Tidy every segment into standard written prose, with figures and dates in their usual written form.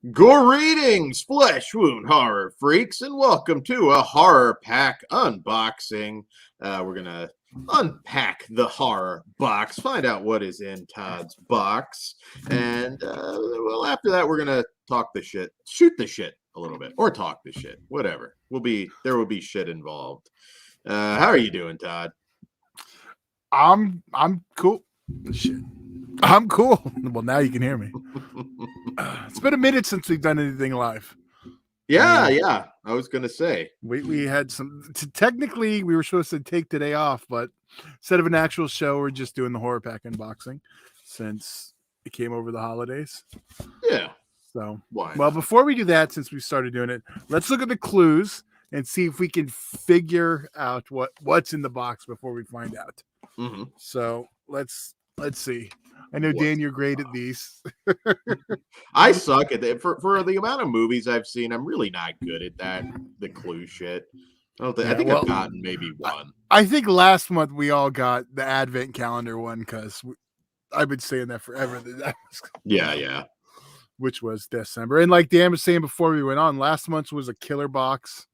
Greetings, flesh wound horror freaks, and welcome to a HorrorPack unboxing. We're gonna unpack the horror box, find out what is in Todd's box, and well, after that, we're gonna talk the shit, shoot the shit a little bit, or talk the shit, whatever. There will be shit involved. How are you doing, Todd? I'm cool. Shit. I'm cool. Well, now you can hear me. It's been a minute since we've done anything live. Yeah. I was gonna say we had some. Technically, we were supposed to take today off, but instead of an actual show, we're just doing the HorrorPack unboxing since it came over the holidays. Yeah. So, why? Well, before we do that, since we started doing it, let's look at the clues and see if we can figure out what's in the box before we find out. Mm-hmm. So let's see. I know, Dan, you're great at these. I suck at that. For the amount of movies I've seen, I'm really not good at that. The clue shit. I think I've gotten maybe one. I think last month we all got the Advent calendar one because I've been saying that forever. Yeah. Which was December. And like Dan was saying before we went on, last month's was a killer box.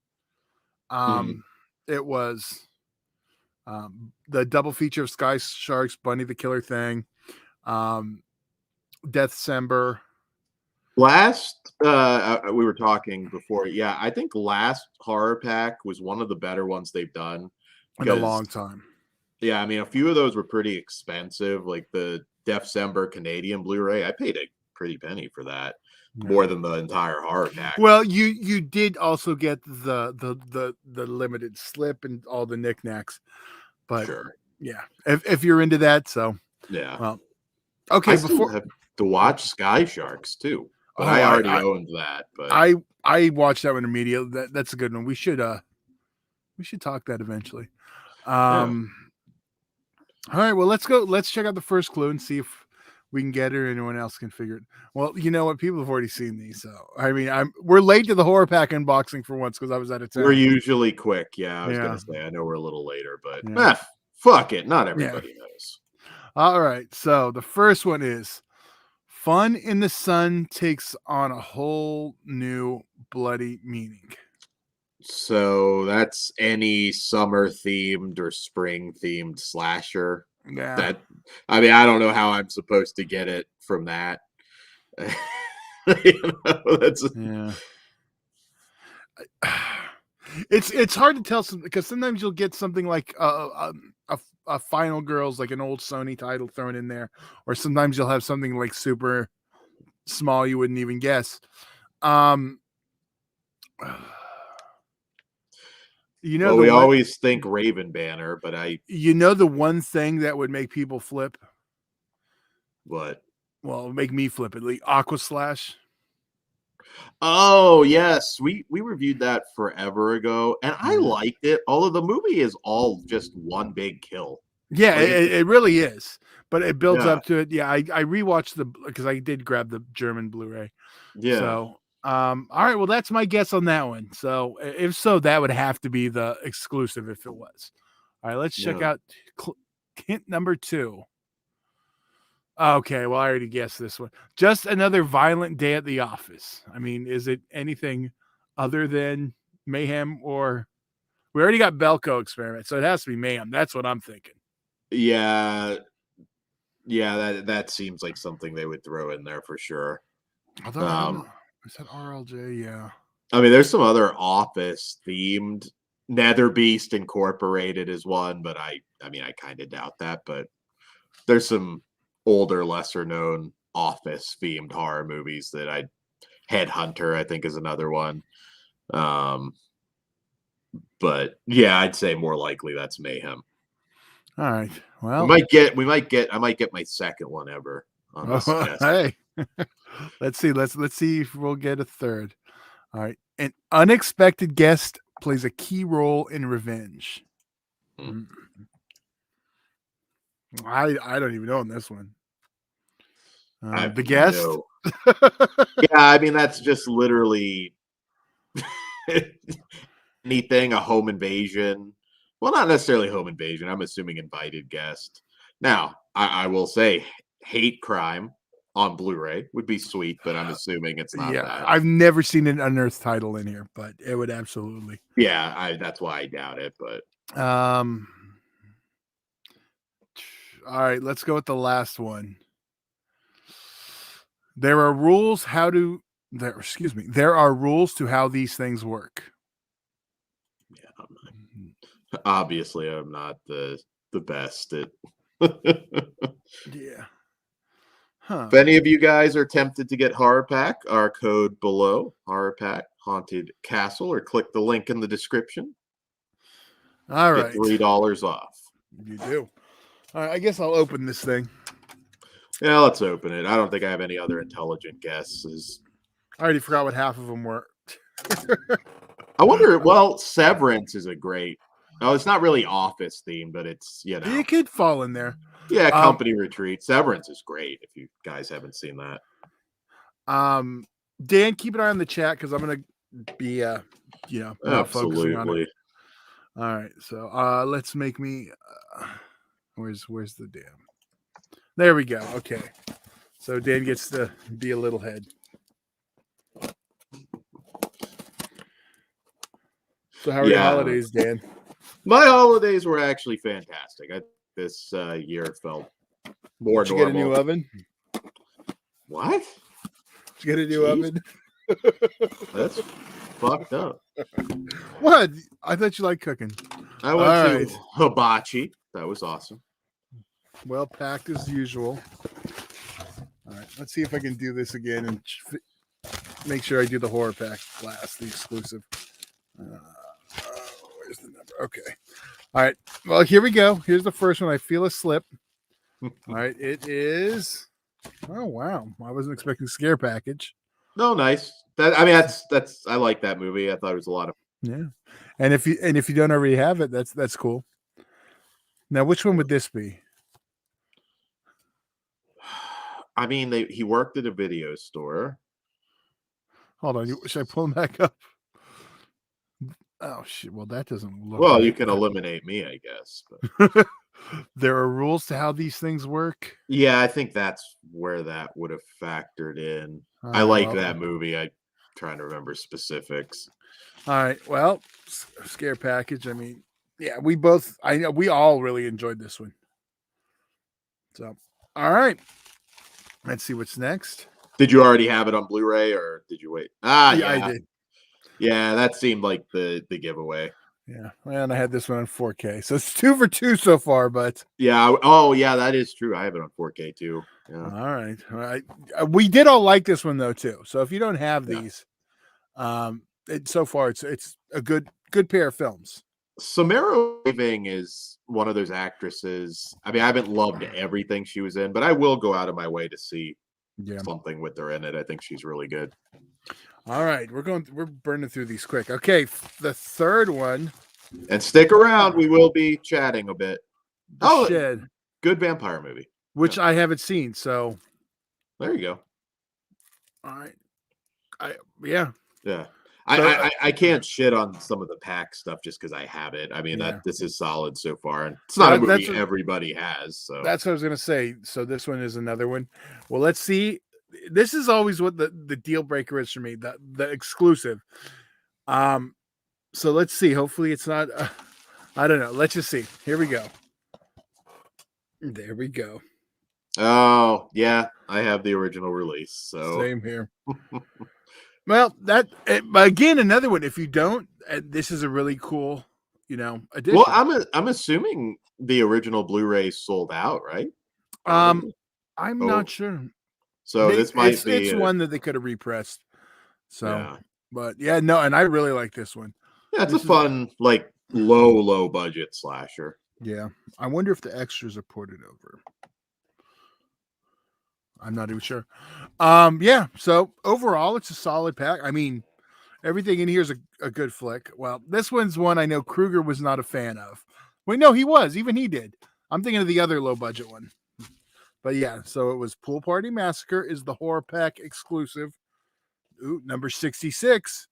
It was the double feature of Sky Sharks, Bunny the Killer Thing, December. Last we were talking before. Yeah, I think last HorrorPack was one of the better ones they've done in a long time. Yeah, I mean, a few of those were pretty expensive, like the December Canadian BluRay. I paid a pretty penny for that. More than the entire HorrorPack. Well, you did also get the limited slip and all the knickknacks, but sure. Yeah, if you're into that, so yeah. Well, okay. I still have to watch Sky Sharks too, but I already owned that. But I watched that one immediately. That's a good one. We should talk that eventually. All right. Well, let's go. Let's check out the first clue and see if we can get it or anyone else can figure it. Well, you know what? People have already seen these. So, I mean, we're late to the HorrorPack unboxing for once because I was out of town. We're usually quick. Yeah, I was going to say, I know we're a little later, but fuck it. Not everybody knows. All right. So the first one is Fun in the Sun takes on a whole new bloody meaning. So that's any summer themed or spring themed slasher. Yeah. I mean, I don't know how I'm supposed to get it from that. It's hard to tell because sometimes you'll get something like a Final Girls, like an old Sony title thrown in there, or sometimes you'll have something like super small you wouldn't even guess. You know, we always think Raven Banner, but the one thing that would make people flip. What? Well, make me flip it. Like Aqua Slash. Oh yes, we reviewed that forever ago, and I liked it. Although the movie is all just one big kill. Yeah, it really is, but it builds up to it. Yeah, I rewatched because I did grab the German Blu-ray. Yeah. So, all right. Well, that's my guess on that one. So, if so, that would have to be the exclusive if it was. All right, let's check out hint number 2. Okay, well, I already guessed this one. Just another violent day at the office. I mean, is it anything other than Mayhem or we already got Belko Experiment, so it has to be Mayhem. That's what I'm thinking. Yeah, that seems like something they would throw in there for sure. Is that RLJ? Yeah. I mean, there's some other office themed. Nether Beast Incorporated is one, but I kind of doubt that. But there's some older, lesser known office themed horror movies that Headhunter, I think, is another one. But yeah, I'd say more likely that's Mayhem. All right. Well, I might get my second one ever on this test. Hey, let's see. Let's see if we'll get a third. All right. An unexpected guest plays a key role in revenge. I don't even know on this one. The guest. Yeah, I mean that's just literally anything. A home invasion. Well, not necessarily home invasion. I'm assuming invited guest. Now, I will say hate crime. on Blu-ray would be sweet, but I'm assuming it's not that. I've never seen an unearthed title in here, but it would absolutely. Yeah, that's why I doubt it. But all right, let's go with the last one. There are rules there are rules to how these things work. Yeah, obviously I'm not the best at Yeah. Huh. If any of you guys are tempted to get HorrorPack, our code below, HorrorPack Haunted Castle, or click the link in the description. All Get right. $3 off. You do. All right, I guess I'll open this thing. Yeah, let's open it. I don't think I have any other intelligent guesses. I already forgot what half of them were. I wonder, well, Severance is a great... Oh, it's not really office themed, but it's, you know... It could fall in there. Yeah, Company Retreat. Severance is great if you guys haven't seen that. Dan, keep an eye on the chat because I'm going to be, not focusing on it. All right, so let's make me... where's the damn... There we go. Okay. So Dan gets to be a little head. So how are your holidays, Dan? My holidays were actually fantastic. This year felt more normal. Did you get a new oven? What? Did you get a new oven? That's fucked up. What? I thought you liked cooking. I went to hibachi. That was awesome. Well packed as usual. All right, let's see if I can do this again and make sure I do the HorrorPack last, the exclusive. Where's the number? Okay. All right. Well, here we go. Here's the first one. I feel a slip. All right. It is. Oh wow! I wasn't expecting scare package. No, nice. That's. I like that movie. I thought it was a lot of. Yeah. And if you don't already have it, that's cool. Now, which one would this be? I mean, he worked at a video store. Hold on. Should I pull him back up? Oh shit! Well, that doesn't look. Well, you can eliminate me, I guess. But. There are rules to how these things work. Yeah, I think that's where that would have factored in. I like that movie. I'm trying to remember specifics. All right. Well, scare package. I mean, yeah, we all really enjoyed this one. So, all right. Let's see what's next. Did you already have it on Blu-ray or did you wait? Yeah, I did. Yeah, that seemed like the giveaway. Yeah, and I had this one on 4K, so it's 2 for 2 so far. But yeah, oh yeah, that is true. I have it on 4K too. Yeah. All right. We did all like this one though too. So if you don't have these, so far it's a good pair of films. Samara Weaving is one of those actresses. I mean, I haven't loved everything she was in, but I will go out of my way to see something with her in it. I think she's really good. All right, we're burning through these quick. Okay, the third one. And stick around, we will be chatting a bit. Shed. Good vampire movie. Which I haven't seen, so there you go. All right. Yeah. I can't shit on some of the pack stuff just because I have it. I mean, this is solid so far. And it's not a movie everybody has. So that's what I was gonna say. So this one is another one. Well, let's see. This is always what the deal breaker is for me, the exclusive. So let's see. Hopefully it's not I don't know. Let's just see. Here we go. There we go. Oh, yeah. I have the original release. So same here. Well, again, another one. If you don't, this is a really cool, addition. Well, I'm assuming the original Blu-ray sold out, right? I'm not sure. So this might be it's one that they could have repressed. So, but yeah, no, and I really like this one. Yeah, it's a fun, like low budget slasher. Yeah, I wonder if the extras are ported over. I'm not even sure. Yeah. So overall, it's a solid pack. I mean, everything in here is a good flick. Well, this one's one I know Kruger was not a fan of. Wait, no, he was. Even he did. I'm thinking of the other low budget one. But yeah, so it was Pool Party Massacre is the HorrorPack exclusive. Ooh, number 66.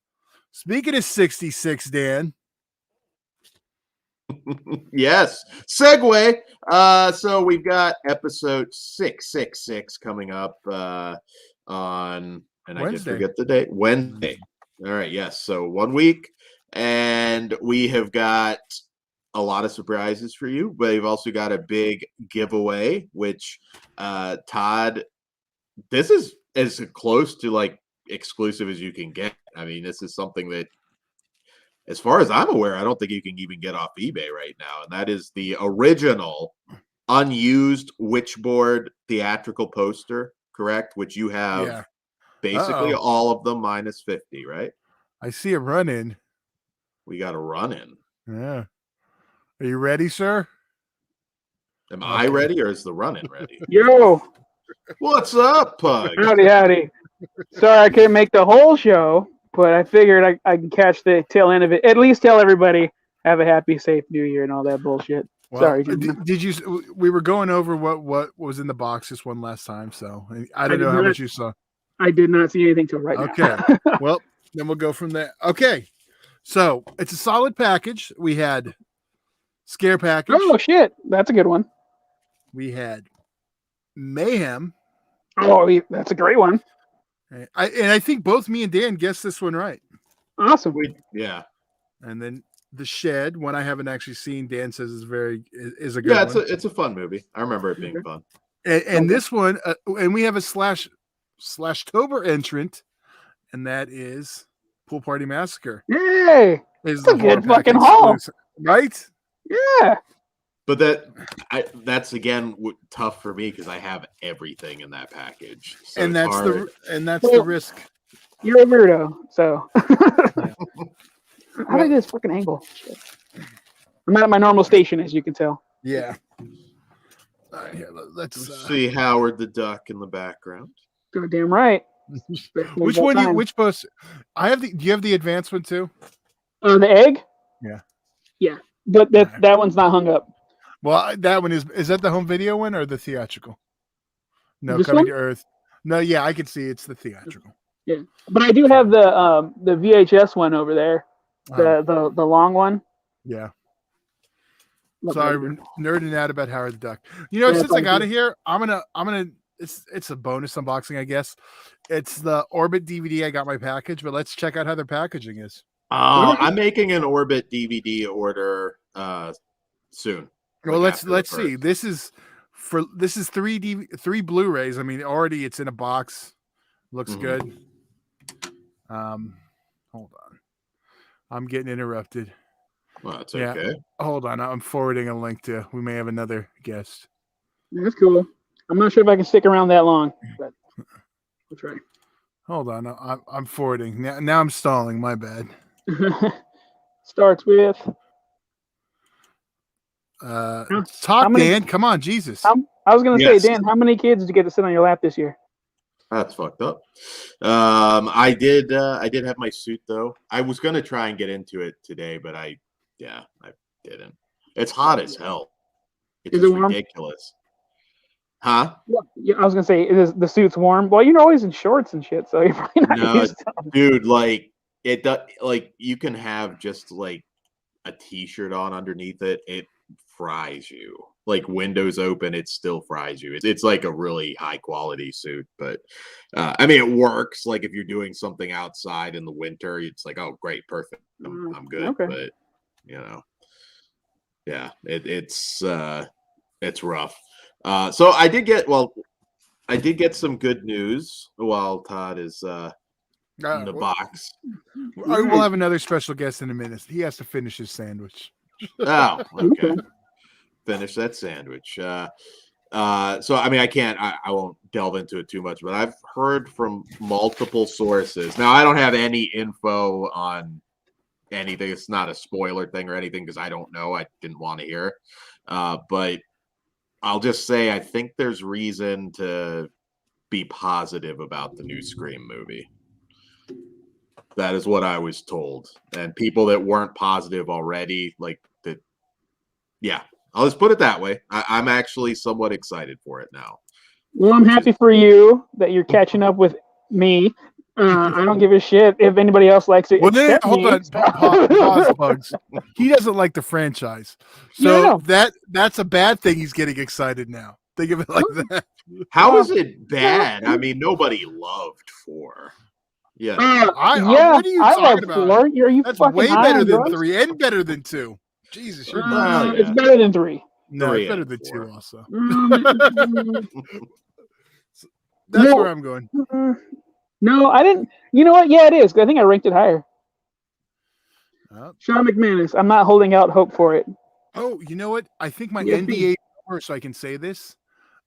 Speaking of 66, Dan. Yes. Segue. So we've got episode 666 coming up on, and I did Wednesday. forget the date. Wednesday. All right. Yes. So 1 week, and we have got a lot of surprises for you, but we've also got a big giveaway, which Todd, this is as close to like exclusive as you can get. I mean, this is something that, as far as I'm aware, I don't think you can even get off eBay right now. And that is the original unused Witchboard theatrical poster, correct? Which you have basically all of them minus 50, right? I see a run in. We got a run in. Yeah. Are you ready, sir? Am I ready, or is the run in ready? Yo. What's up, Pug? Howdy. Sorry I couldn't make the whole show, but I figured I can catch the tail end of it. At least tell everybody have a happy, safe New Year and all that bullshit. Well, Sorry. Did you? We were going over what was in the box just one last time, so I don't know how much you saw. I did not see anything till right now. Okay. Well, then we'll go from there. Okay. So it's a solid package. We had Scare Package. Oh shit, that's a good one. We had Mayhem. Oh, that's a great one. I think both me and Dan guessed this one right. Awesome. Yeah. And then The Shed, one I haven't actually seen. Dan says is a good one. Yeah, it's a fun movie. I remember it being fun. And this one, and we have a Slashtober entrant, and that is Pool Party Massacre. Yay! Is a good fucking haul, right? Yeah. But that's again tough for me because I have everything in that package, so and that's hard. the risk. You're a weirdo, so. How did this fucking angle? Shit. I'm at my normal station, as you can tell. Yeah. All right, here, let's see Howard the Duck in the background. Goddamn right. Which one? Which post? I have the. Do you have the advanced one too? The egg. Yeah. Yeah, but that one's not hung up. Well, that one is that the home video one or the theatrical? No, this Coming one? to Earth. No, yeah, I can see it's the theatrical. Yeah, but I do have the VHS one over there, the long one. Yeah. Love Sorry, that. nerding out about Howard the Duck. You know, since I got it here, I'm gonna. It's a bonus unboxing, I guess. It's the Orbit DVD. I got my package, but let's check out how their packaging is. I'm making an Orbit DVD order soon. Well, let's see. This is three Blu-rays. I mean, already it's in a box. Looks good. Hold on. I'm getting interrupted. Well, that's okay. Hold on. I'm forwarding a link to. We may have another guest. That's cool. I'm not sure if I can stick around that long, but we'll try. Hold on. I'm forwarding. Now I'm stalling. My bad. Starts with. Talk, Dan. Come on, Jesus. I was going to say, Dan, how many kids did you get to sit on your lap this year? That's fucked up. I did have my suit though. I was gonna try and get into it today, but I didn't. It's hot as hell. It's Is it warm? Ridiculous. Huh? Yeah, I was gonna say, the suit's warm. Well, you're always in shorts and shit, so you're probably not used to them. Dude, like it does. Like you can have just like a t-shirt on underneath it. It fries you. Like windows open, it still fries you. It's like a really high quality suit, but I mean, it works. Like if you're doing something outside in the winter, it's like, oh, great, perfect, I'm good. Okay. But you know, yeah, it's rough. So I did get some good news while Todd is in the box. We'll have another special guest in a minute. He has to finish his sandwich. Oh, okay. Finish that sandwich. So I mean, I won't delve into it too much, but I've heard from multiple sources. Now I don't have any info on anything. It's not a spoiler thing or anything because I don't know. I didn't want to hear. But I'll just say I think there's reason to be positive about the new Scream movie. That is what I was told. And people that weren't positive already, like that, yeah. I'll just put it that way. I'm actually somewhat excited for it now. Well, I'm happy for you that you're catching up with me I don't give a shit if anybody else likes it. Well, then, except hold me, on. so- Pause, Bugs. He doesn't like the franchise. So that's a bad thing. He's getting excited now. Think of it like that. How is it bad? I mean, nobody loved 4. Yeah. What are you I love talking about? 4. Are you That's fucking way high better on than drugs? 3 and better than 2. Jesus, you're Well, nuts. yeah. It's better than 3. No, 3 it's better and than 4. 2 also. Mm, That's No. where I'm going. No, I didn't. You know what? Yeah, it is. I think I ranked it higher. Oh. Sean McManus. I'm not holding out hope for it. Oh, you know what? I think my Yes, NDA is over, so I can say this.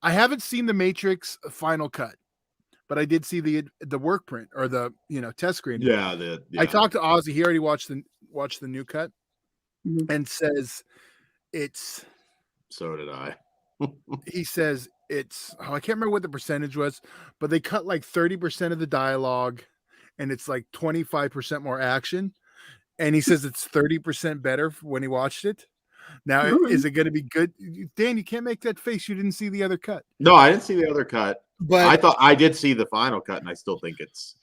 I haven't seen the Matrix final cut, but I did see the work print or the test screen. Yeah, I talked to Ozzy. He already watched the new cut and says it's. So did I. He says it's. Oh, I can't remember what the percentage was, but they cut like 30% of the dialogue, and it's like 25% more action. And he says it's 30% better when he watched it. Now, is it going to be good? Dan, you can't make that face. You didn't see the other cut. No, I didn't see the other cut. But I thought I did see the final cut, and I still think it's.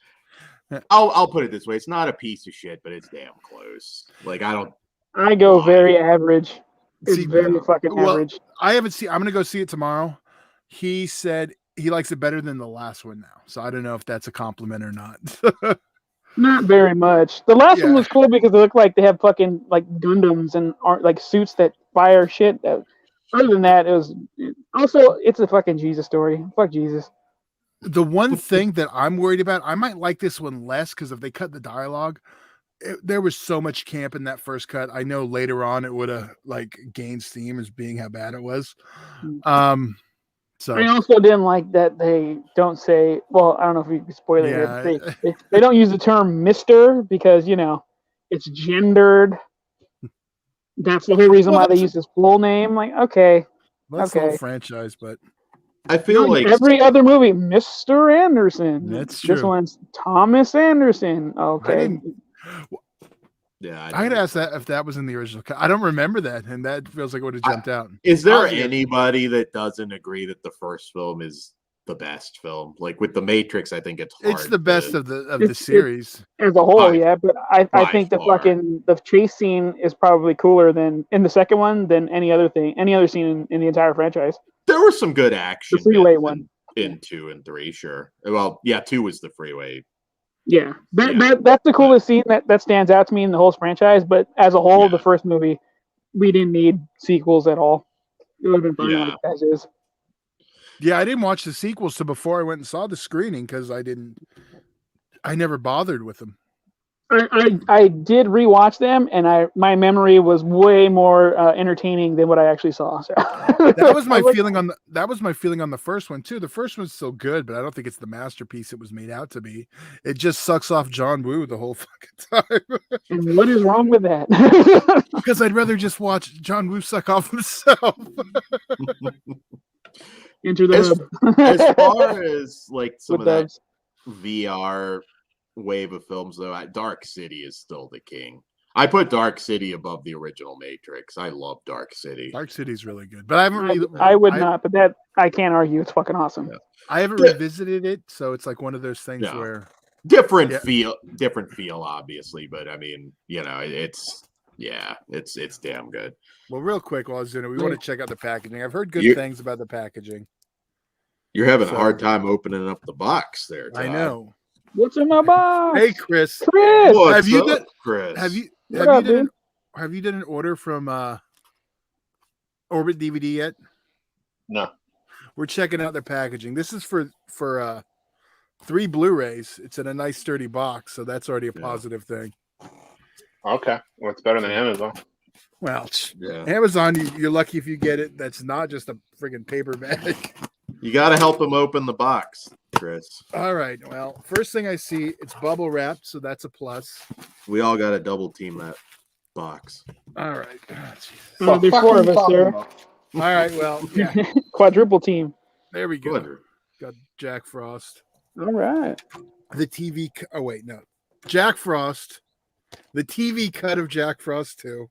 I'll put it this way: it's not a piece of shit, but it's damn close. Like I go very average. It's very fucking average. I haven't seen. I'm going to go see it tomorrow. He said he likes it better than the last one now. So I don't know if that's a compliment or not. Not very much. The last one was cool because they look like they have fucking like Gundams and aren't like suits that fire shit. Other than that, it's a fucking Jesus story. Fuck Jesus. The one thing that I'm worried about, I might like this one less because if they cut the dialogue, there was so much camp in that first cut. I know later on it would have like gained steam as being how bad it was. So I also didn't like that they don't say. Well, I don't know if you can spoil it. They don't use the term "Mister" because it's gendered. That's the whole reason why they use his full name. Like, okay, that's the whole franchise, but I feel like every other movie, Mr. Anderson. That's true. This one's Thomas Anderson. Okay. I had asked that if that was in the original cut. I don't remember that, and that feels like it would have jumped out. Is there anybody that doesn't agree that the first film is the best film? Like with The Matrix, I think it's hard. It's the best of the series as a whole, but I think the chase scene is probably cooler than in the second one than any other scene in the entire franchise. There was some good action. The freeway one in 2 and 3, sure. Well, yeah, 2 was the freeway. Yeah, that's the coolest scene that stands out to me in the whole franchise. But as a whole, the first movie, we didn't need sequels at all. It would have been fine like as is. Yeah, I didn't watch the sequels, so before I went and saw the screening because I never bothered with them. I did rewatch them, and my memory was way more entertaining than what I actually saw. So. That was my feeling on the first one too. The first one's still good, but I don't think it's the masterpiece it was made out to be. It just sucks off John Woo the whole fucking time. And what is wrong with that? Because I'd rather just watch John Woo suck off himself. Enter the as far as like some of that VR wave of films, though, Dark City is still the king. I put Dark City above the original Matrix. I love Dark City. Dark City's really good, but I haven't. I would not, but that I can't argue. It's fucking awesome. Yeah. I haven't revisited it, so it's like one of those things where different feel, obviously. But I mean, it's damn good. Well, real quick, while I was doing it, we want to check out the packaging. I've heard good things about the packaging. You're having a hard time opening up the box there, Todd. I know. What's in my box? Hey, Chris. Have you done an order from Orbit DVD yet? No. We're checking out their packaging. This is for 3 Blu-rays. It's in a nice sturdy box, so that's already a positive thing. Okay. Well, it's better than Amazon. Well, Amazon, you're lucky if you get it. That's not just a friggin' paper bag. You got to help them open the box, Chris. All right. Well, first thing I see, it's bubble wrapped, so that's a plus. We all got to double team that box. All right. There's 4 of us there. All right. Well, yeah. Quadruple team. There we go. Got Jack Frost. All right. The TV. Oh wait, no. Jack Frost. The TV cut of Jack Frost 2.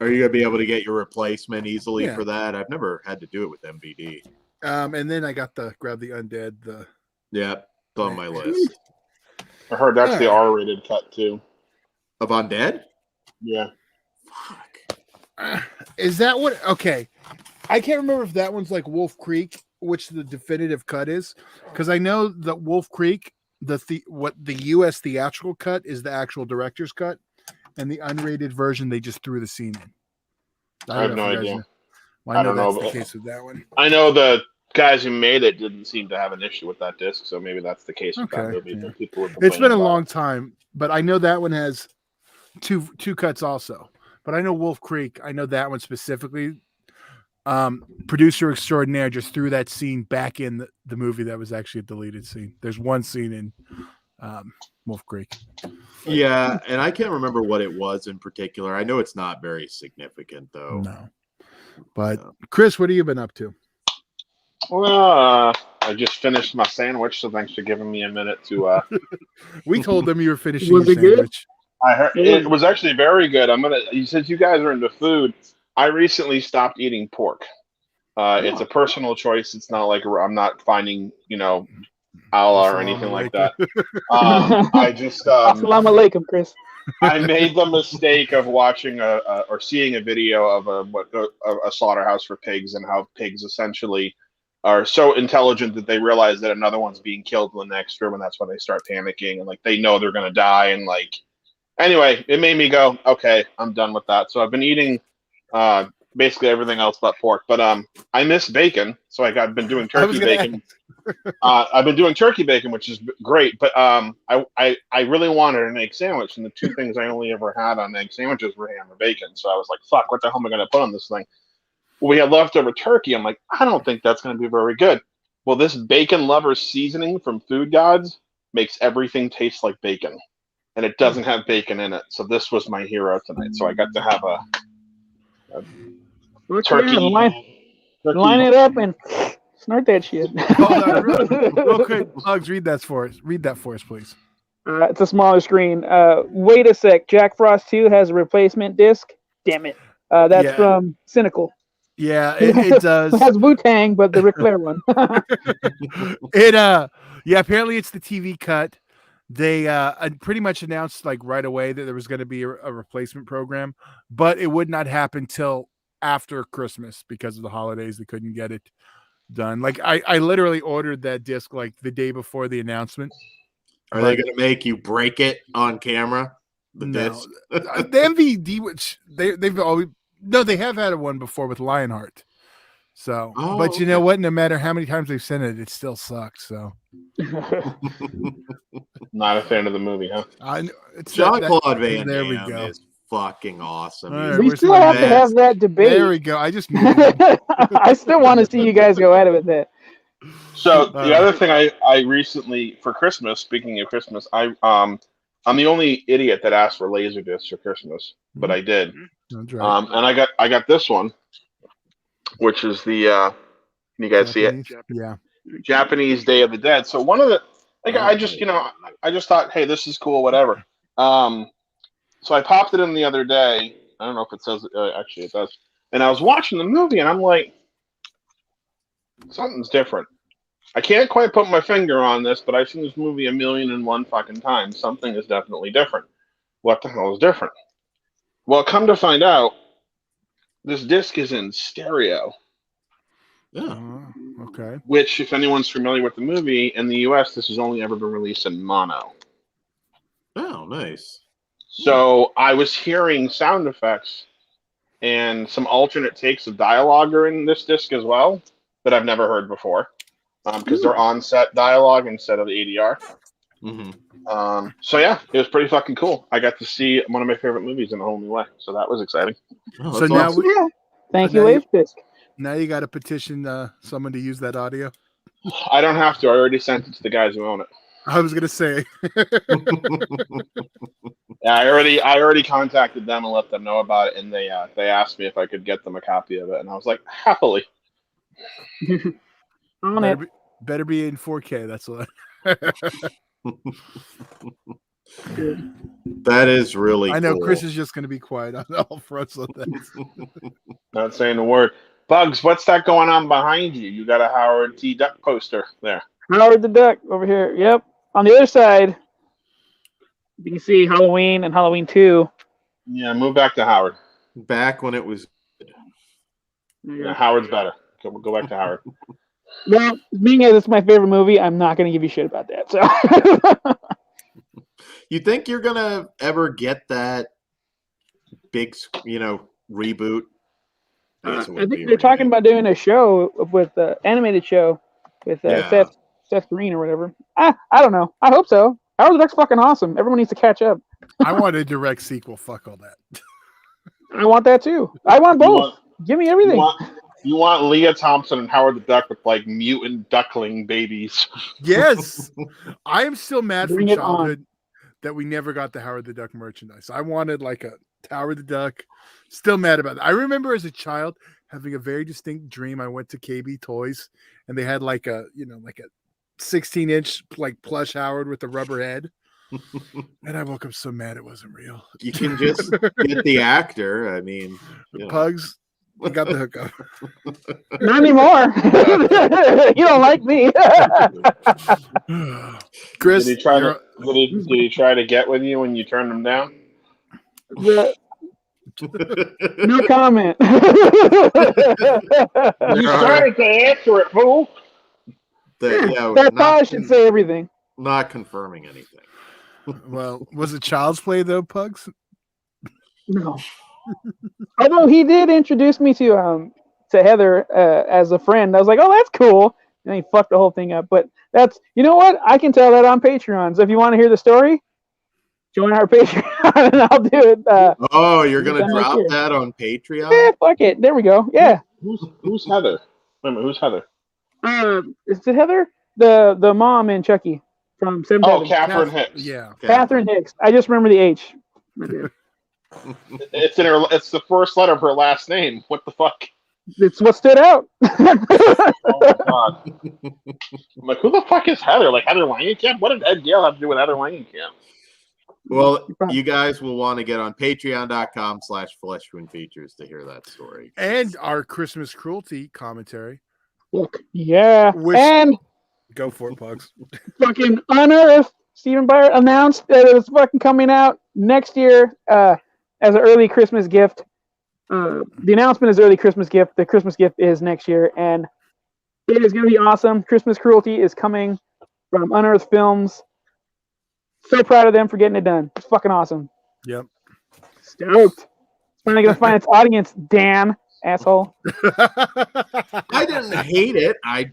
Are you gonna be able to get your replacement easily for that? I've never had to do it with MVD. And then I got grab the Undead. It's on my list. I heard that's the R-rated cut too. Of Undead? Yeah. Fuck. Is that what? Okay, I can't remember if that one's like Wolf Creek, which the definitive cut is, because I know that Wolf Creek, what the U.S. theatrical cut is the actual director's cut, and the unrated version they just threw the scene in. I have no idea. Well, I don't know that's the case with that one. I know the guys who made it didn't seem to have an issue with that disc, so maybe that's the case with that movie. Yeah. People it's been a long time, but I know that one has two cuts also. But I know Wolf Creek, I know that one specifically. Producer extraordinaire just threw that scene back in the movie that was actually a deleted scene. There's one scene in Wolf Creek. Yeah, and I can't remember what it was in particular. I know it's not very significant though. No. But Chris, what have you been up to? Well, I just finished my sandwich, so thanks for giving me a minute to. We told them you were finishing Was your it good? sandwich. I heard it was actually very good. Since you guys are into food, I recently stopped eating pork. It's a personal choice. It's not like I'm not finding, Allah or anything like that. I just Assalamu alaikum, Chris. I made the mistake of watching or seeing a video of a slaughterhouse for pigs, and how pigs essentially are so intelligent that they realize that another one's being killed in the next room, and that's when they start panicking, and like they know they're gonna die, and like anyway, it made me go, okay, I'm done with that. So I've been eating basically everything else but pork, but I miss bacon, so I've been doing turkey bacon. I've been doing turkey bacon, which is great, but I really wanted an egg sandwich, and the two things I only ever had on egg sandwiches were ham or bacon. So I was like, fuck, what the hell am I going to put on this thing? Well, we had leftover turkey. I'm like, I don't think that's going to be very good. Well, this bacon lover's seasoning from Food Gods makes everything taste like bacon, and it doesn't have bacon in it. So this was my hero tonight. So I got to have a turkey. Line it up and snort that shit. Real quick, Bugs, read that for us. Read that for us, please. It's a smaller screen. Wait a sec. Jack Frost 2 has a replacement disc. Damn it. That's from Cynical. Yeah, it does. It has Wu-Tang, but the Ric Flair one. Apparently it's the TV cut. They pretty much announced like right away that there was going to be a replacement program, but it would not happen till after Christmas because of the holidays. They couldn't get it done. Like I literally ordered that disc like the day before the announcement. Are they going to make you break it on camera? The disc? The MVD, which they've always they have had one before with Lionheart. So, but you know what? No matter how many times they've sent it, it still sucks. So, not a fan of the movie, huh? Jean-Claude Van There we Damme go. is fucking awesome. Right, we still have to have that debate. There we go. I just I still want to see you guys go at it with that. So the other thing I recently for Christmas, speaking of Christmas, I'm the only idiot that asked for Laserdiscs for Christmas, but I did. That's right. And I got this one, which is the can you guys see it? Yeah. Japanese Day of the Dead. So one of the I just thought, hey, this is cool, whatever. So I popped it in the other day. I don't know if it says actually it does. And I was watching the movie, and I'm like, something's different. I can't quite put my finger on this, but I've seen this movie 1,000,001 fucking times. Something is definitely different. What the hell is different? Well, come to find out, this disc is in stereo. Yeah. Okay. Which, if anyone's familiar with the movie, in the U.S., this has only ever been released in mono. Oh, nice. So I was hearing sound effects and some alternate takes of dialogue are in this disc as well that I've never heard before because they're on-set dialogue instead of the ADR. Mm-hmm. So yeah, it was pretty fucking cool. I got to see one of my favorite movies in a whole new way, so that was exciting. Oh, So now awesome. Thank you, Laserdisc. Now you got to petition someone to use that audio. I don't have to. I already sent it to the guys who own it. I was gonna say. Yeah, I already contacted them and let them know about it, and they asked me if I could get them a copy of it, and I was like, happily. On it. Better be in 4K. That's what. That is really I know cool. Chris is just going to be quiet on all fronts of that. Not saying a word. Bugs, what's that going on behind you? You got a Howard T. Duck poster there. Howard the Duck over here. Yep. On the other side, You can see Halloween and Halloween 2. Yeah, move back to Howard. Back when it was. Yeah, Howard's better. Go back to Howard. Well, being as it's my favorite movie, I'm not going to give you shit about that. So, You think you're gonna ever get that big, reboot? I think they're talking about doing a show with animated show with Seth Green or whatever. I don't know. I hope so. Howard the Duck's fucking awesome. Everyone needs to catch up. I want a direct sequel. Fuck all that. I want that too. I want both. Give me everything. You want Leah Thompson and Howard the Duck with like mutant duckling babies. Yes. I am still mad Bring from it childhood that we never got the Howard the Duck merchandise. I wanted like a Howard the Duck. Still mad about that. I remember as a child having a very distinct dream. I went to KB Toys and they had like a 16-inch like plush Howard with a rubber head. And I woke up so mad it wasn't real. You can just get the actor. I mean, Pugs, you got the hookup. Not anymore. You don't like me. Chris, did he try to get with you when you turned him down? No comment. You started to answer it, fool. That's how I should say everything. Not confirming anything. Well, was it Child's Play though, Pugs? No. Although he did introduce me to Heather as a friend. I was like, oh, that's cool. And he fucked the whole thing up. But that's, you know what? I can tell that on Patreon. So if you want to hear the story, join our Patreon and I'll do it. You're going to drop that on Patreon? Yeah, fuck it. There we go. Yeah. Who's Heather? Wait a minute, who's Heather? Is it Heather? The mom in Chucky from 7. Oh, Catherine Hicks. Yeah. Catherine Hicks. I just remember the H. It's in her. It's the first letter of her last name. What the fuck? It's what stood out. Oh my god! I'm like, who the fuck is Heather? Like Heather Langenkamp? What did Ed Gale have to do with Heather Langenkamp? Well, you guys will want to get on patreon.com/fleshwoundfeatures to hear that story. And our Christmas cruelty commentary. Look, yeah. And go for it, Pugs. Fucking Unearthed. Stephen Byer announced that it's fucking coming out next year as an early Christmas gift. The announcement is early Christmas gift. The Christmas gift is next year, and it is going to be awesome. Christmas Cruelty is coming from Unearthed Films. So proud of them for getting it done. It's fucking awesome. Yep. Stoked. It's finally going to find its audience, Dan, asshole. I didn't hate it. I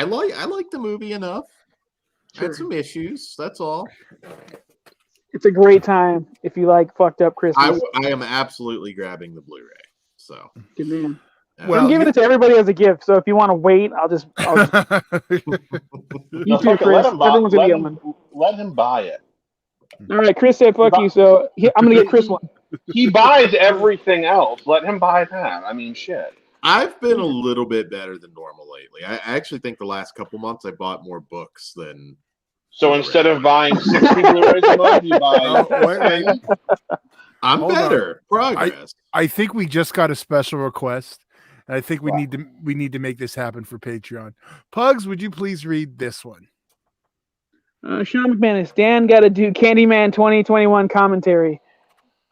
like the movie enough. Had some issues. That's all. It's a great time if you like fucked up Christmas. I am absolutely grabbing the Blu-ray. So good man. Well, I'm giving it to everybody as a gift. So if you want to wait, I'll just you too, Chris. Everyone's gonna get one. Let him buy it. All right, Chris said fuck you, so I'm gonna get Chris one. He buys everything else. Let him buy that. I mean, shit. I've been a little bit better than normal lately. I actually think the last couple months I bought more books than. So instead of buying 60 Blu-rays a month, you buy. I'm better. Progress. I think we just got a special request, and I think we need to make this happen for Patreon. Pugs, would you please read this one? Sean McManus, Dan got to do Candyman 2021 commentary.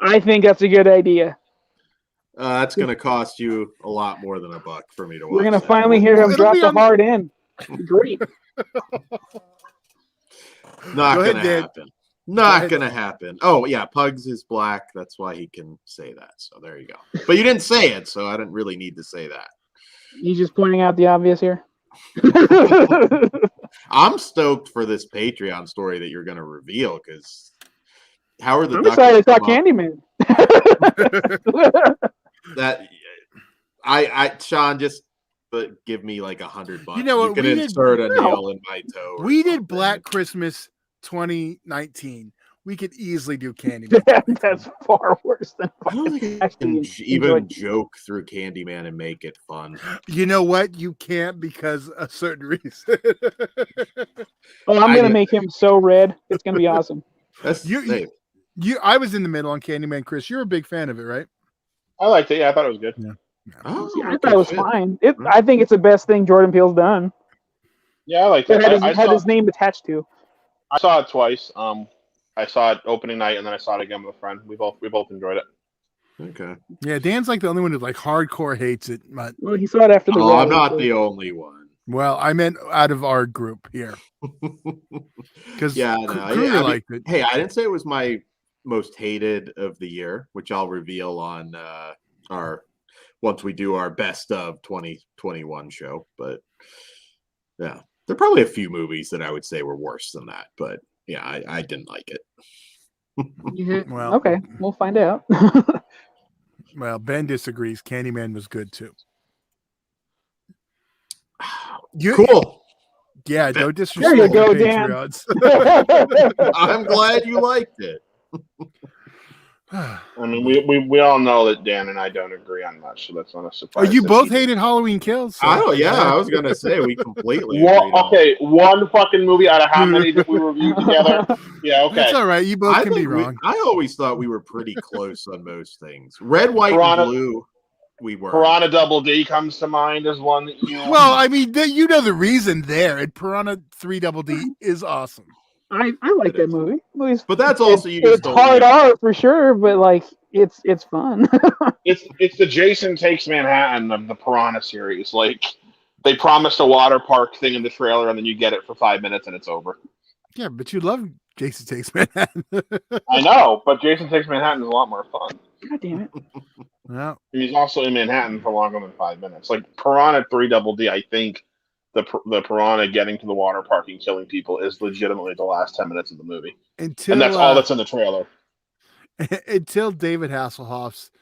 I think that's a good idea. That's going to cost you a lot more than $1 for me to watch. We're going to finally hear him drop the hard end. Great. Not going to happen. Not going to happen. Oh, yeah, Pugs is black. That's why he can say that. So there you go. But you didn't say it, so I didn't really need to say that. You just pointing out the obvious here? I'm stoked for this Patreon story that you're going to reveal because Howard the I'm Duck. excited to talk Candyman. Sean, just give me like $100. You know what? You can insert a nail in my toe. We did Black Christmas 2019. We could easily do Candyman. That's far worse than I don't think I can even joke through Candyman and make it fun. You know what? You can't because a certain reason. I'm going to make him so red. It's going to be awesome. That's I was in the middle on Candyman, Chris. You're a big fan of it, right? I liked it. Yeah, I thought it was good. Yeah. Oh, I thought it was fine. I think it's the best thing Jordan Peele's done. Yeah, I liked it. It had his name attached to. I saw it twice. I saw it opening night, and then I saw it again with a friend. We both enjoyed it. Okay. Yeah, Dan's like the only one who like hardcore hates it. But Well, he saw it after the. Oh, I'm not the only one. Well, I meant out of our group here. Because yeah, Kruger liked it. Hey, I didn't say it was my most hated of the year, which I'll reveal on our once we do our best of 2021 show. But yeah, there are probably a few movies that I would say were worse than that. But yeah, I didn't like it. Well, okay, we'll find out. Well, Ben disagrees. Candyman was good too. Cool. Yeah, don't disrespect. There you go, the Dan. Patreons. I'm glad you liked it. I mean, we all know that Dan and I don't agree on much, so that's not a surprise. Oh, you both hated Halloween Kills? So. Oh yeah, I was gonna say we completely. Okay, one fucking movie out of how many that we reviewed together? Yeah, okay. That's all right. You both can be wrong. I always thought we were pretty close on most things. Red, white, Piranha, and blue. We were. Piranha Double D comes to mind as one that you. Well, I mean, you know the reason there. And Piranha 3 Double D is awesome. I like that movie. But that's also it's hard art for sure, but like it's fun. it's the Jason Takes Manhattan of the Piranha series. Like they promised a water park thing in the trailer, and then you get it for 5 minutes and it's over. Yeah, but you love Jason Takes Manhattan. I know, but Jason Takes Manhattan is a lot more fun. God damn it! Well, he's also in Manhattan for longer than 5 minutes. Like Piranha 3 Double D, I think. The piranha getting to the water park and killing people is legitimately the last 10 minutes of the movie. And that's all that's in the trailer. Until David Hasselhoff's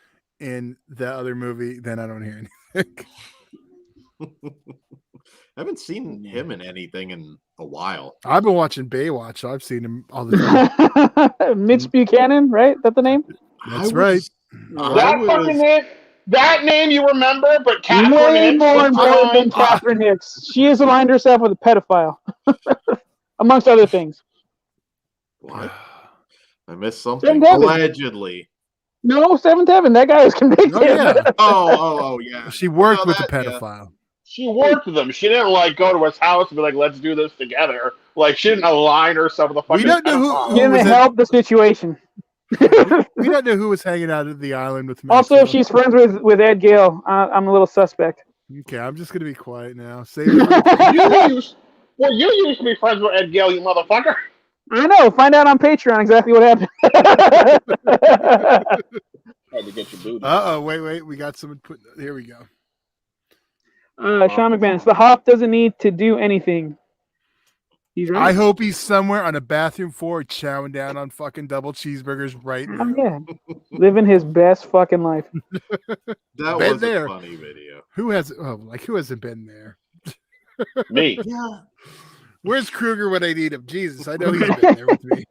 in the other movie, then I don't hear anything. I haven't seen him in anything in a while. I've been watching Baywatch, so I've seen him all the time. Mitch Buchanan, right? That's the name? That's right. Fucking name. That name you remember, but Catherine Hicks. More important than Catherine Hicks. She has aligned herself with a pedophile, amongst other things. What? I missed something. Allegedly. No, 7th Heaven. That guy is convicted. Oh, yeah. oh, yeah. She worked with a pedophile. Yeah. She worked with him. She didn't like go to his house and be like, "Let's do this together." Like she didn't align herself with a fucking. We don't know who she didn't help the situation. We don't know who was hanging out at the island with me. Also, if she's friends with Ed Gale, I'm a little suspect. Okay, I'm just gonna be quiet now. Save you used to be friends with Ed Gale, you motherfucker. I know. Find out on Patreon exactly what happened. Had to get your booty. Wait. We got some input. Here we go. Sean McManus. The Hop doesn't need to do anything. He's right. I hope he's somewhere on a bathroom floor chowing down on fucking double cheeseburgers right now. Oh, yeah. Living his best fucking life. That was a funny video. Who hasn't been there? Me. Yeah. Where's Kruger when I need him? Jesus, I know he's been there with me.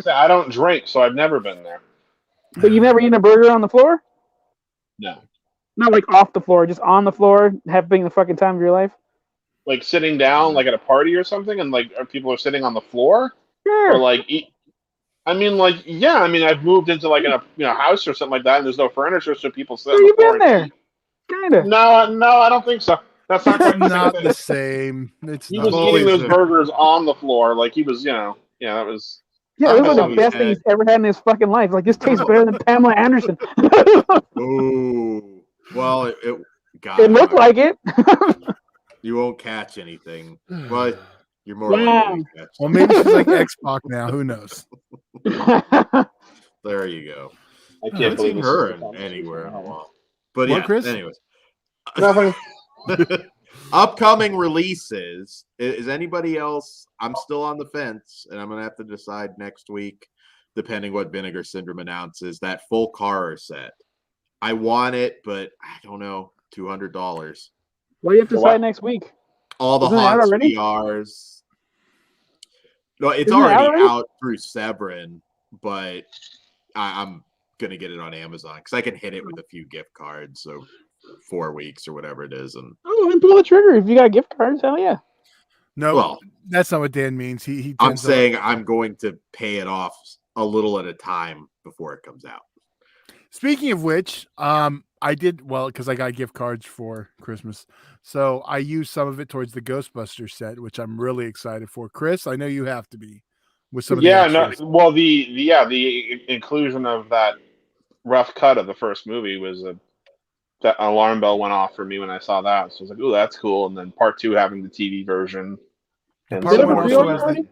I don't drink, so I've never been there. But you've never eaten a burger on the floor? No. Not like off the floor, just on the floor, having the fucking time of your life? Like sitting down, like at a party or something, and like people are sitting on the floor, sure. Or like I mean, I've moved into like in a house or something like that, and there's no furniture, so people sit. You've been there, kind of. No, I don't think so. That's not the same. He was eating those burgers on the floor, like he was, that was. Yeah, those are the best things he's ever had in his fucking life. Like this tastes better than Pamela Anderson. Ooh, well, it looked like it. You won't catch anything. Well, you're more likely to catch. Well, maybe she's like X-Pac now. Who knows? There you go. I can't believe her anywhere in a while. But what, yeah, Chris? anyways. Nothing. Upcoming releases. Is anybody else? I'm still on the fence, and I'm gonna have to decide next week, depending what Vinegar Syndrome announces. That full horror set. I want it, but I don't know. $200. What do you have to decide next week? All the hot PRs. No, it's already out through Severin, but I'm gonna get it on Amazon because I can hit it with a few gift cards. So 4 weeks or whatever it is, and then pull the trigger if you got gift cards. Hell yeah. No, well, that's not what Dan means. I'm saying I'm going to pay it off a little at a time before it comes out. Speaking of which, I did because I got gift cards for Christmas, so I used some of it towards the Ghostbusters set, which I'm really excited for. Chris, I know you have to be. with some of Yeah, the no. extras. Well, the inclusion of that rough cut of the first movie was that alarm bell went off for me when I saw that. So I was like, "Oh, that's cool." And then part 2 having the TV version, And and Did part it one have a so also pre-order has already?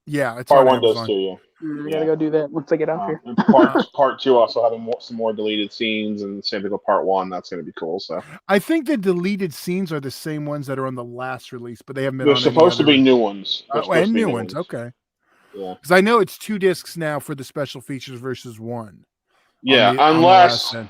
the it's part on 1 does Amazon. too. Yeah. I Yeah. gotta go do that once I get off here. And part 2 also had some more deleted scenes, and same thing with part 1. That's going to be cool. So I think the deleted scenes are the same ones that are on the last release, but they haven't been there's on any supposed to other. be new ones. And new ones. Okay. Yeah. Because I know it's 2 discs now for the special features versus 1. Yeah, on the unless last end.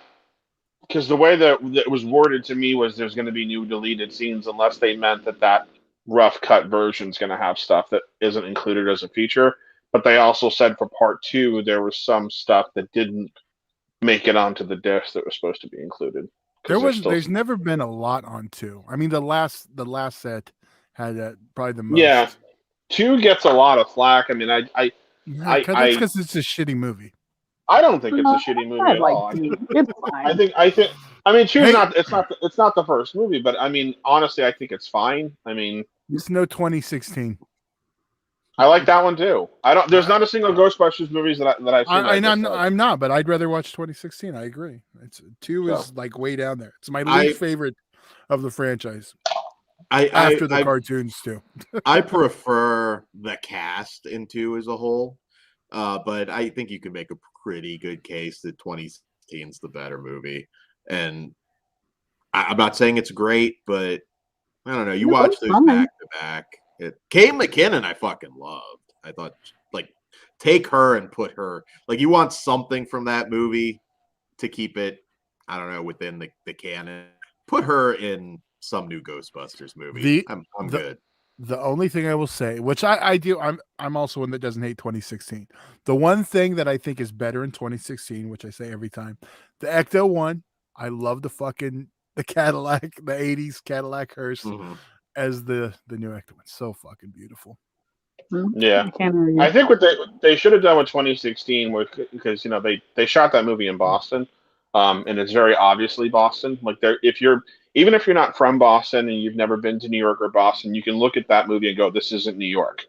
because the way that it was worded to me was there's going to be new deleted scenes, unless they meant that rough cut version is going to have stuff that isn't included as a feature. But they also said for part 2 there was some stuff that didn't make it onto the disc that was supposed to be included. There's never been a lot on 2. I mean, the last set had probably the most. Yeah, 2 gets a lot of flack. I mean, that's because it's a shitty movie. I don't think it's a shitty movie at all. It's fine. I mean, 2 is not. It's not the first movie, but I mean, honestly, I think it's fine. I mean, it's no 2016. I like that one too. There's not a single Ghostbusters movies that I've seen. I'm not, but I'd rather watch 2016. I agree. It's 2 is like way down there. It's my least favorite of the franchise. After the cartoons too. I prefer the cast in 2 as a whole, but I think you could make a pretty good case that 2016 is the better movie. And I'm not saying it's great, but I don't know. You watch those back to back. Kate McKinnon, I fucking loved. I thought, like, take her and put her, like, you want something from that movie to keep it, I don't know, within the canon. Put her in some new Ghostbusters movie. I'm good. The only thing I will say, which I do, I'm also one that doesn't hate 2016. The one thing that I think is better in 2016, which I say every time, the Ecto one. I love the Cadillac, the 80s Cadillac hearse as the new Ecto one. So fucking beautiful. Yeah, I think what they should have done with 2016 was, because they shot that movie in Boston, and it's very obviously Boston. Like, even if you're not from Boston and you've never been to New York or Boston, you can look at that movie and go, "This isn't New York."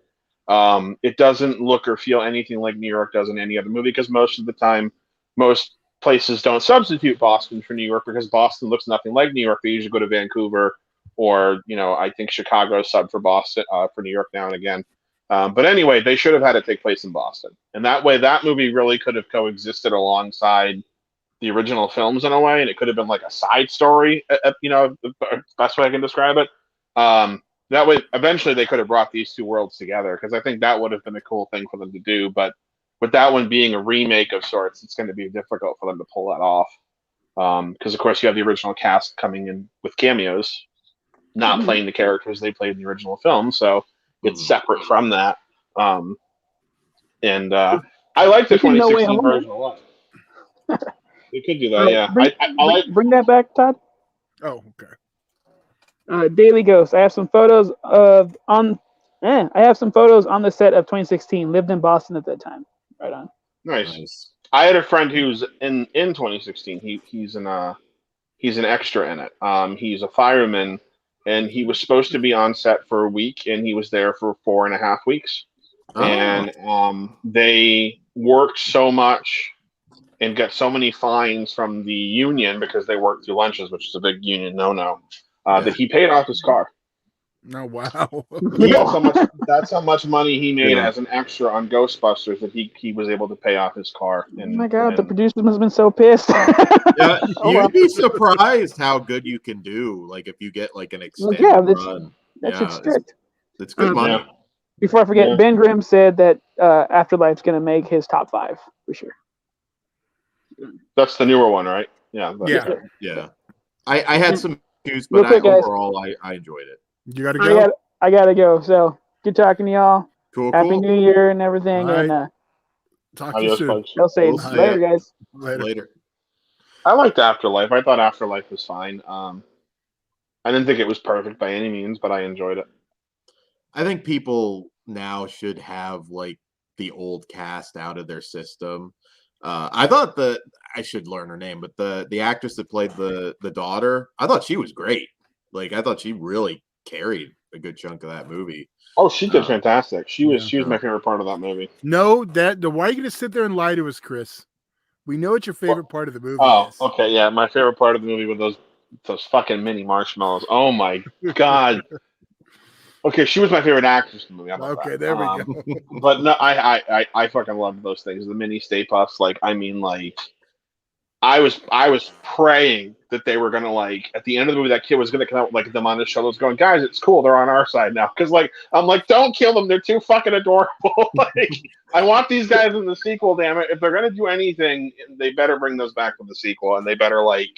It doesn't look or feel anything like New York does in any other movie, because most of the time, most places don't substitute Boston for New York because Boston looks nothing like New York. They usually go to Vancouver, or I think Chicago sub for Boston for New York now and again. But anyway, they should have had it take place in Boston, and that way, that movie really could have coexisted alongside the original films in a way, and it could have been like a side story. The best way I can describe it. That way, eventually, they could have brought these 2 worlds together, because I think that would have been a cool thing for them to do. But with that one being a remake of sorts, it's going to be difficult for them to pull that off. Because of course, you have the original cast coming in with cameos, not playing the characters they played in the original film, so it's separate from that. And I like the 2016 version a lot. They could do that, yeah. Bring that back, Todd. Oh, okay. Daily Ghost. I have some photos on the set of 2016. Lived in Boston at that time. Right on. Nice. I had a friend who's in 2016. He's an extra in it. He's a fireman, and he was supposed to be on set for a week, and he was there for 4.5 weeks. Oh. And they worked so much and got so many fines from the union because they worked through lunches, which is a big union no-no, that he paid off his car. Oh, wow. That's how much money he made as an extra on Ghostbusters, that he was able to pay off his car. And, oh my God, the producers must have been so pissed. Yeah, you'd be surprised how good you can do, like, if you get like an extended run. That shit's strict. It's good money. Yeah. Before I forget, Ben Grimm said that Afterlife's going to make his top 5 for sure. That's the newer one, right? Yeah. Yeah. I had some issues, but overall, I enjoyed it. You gotta go. I gotta go. So good talking to y'all. Cool. Happy New Year and everything. Right. And talk to you soon. I'll say later, guys. Later. I liked Afterlife. I thought Afterlife was fine. I didn't think it was perfect by any means, but I enjoyed it. I think people now should have like the old cast out of their system. I thought I should learn her name, but the actress that played the daughter, I thought she was great. Like, I thought she really carried a good chunk of that movie. Oh, she did fantastic. She was Yeah. my favorite part of that movie. No, why are you gonna sit there and lie to us, Chris? We know what your favorite part of the movie is. Okay, yeah. My favorite part of the movie were those fucking mini marshmallows. Oh my god. Okay, she was my favorite actress in the movie. Okay, there we go. But no, I fucking loved those things. The mini Stay Puffs. Like, I mean, like, I was praying that they were gonna, like, at the end of the movie, that kid was gonna come out with, like, them on his shoulders going, guys, it's cool, they're on our side now. Because, like, I'm like, don't kill them, they're too fucking adorable. Like, I want these guys in the sequel, damn it. If they're gonna do anything, they better bring those back for the sequel, and they better, like,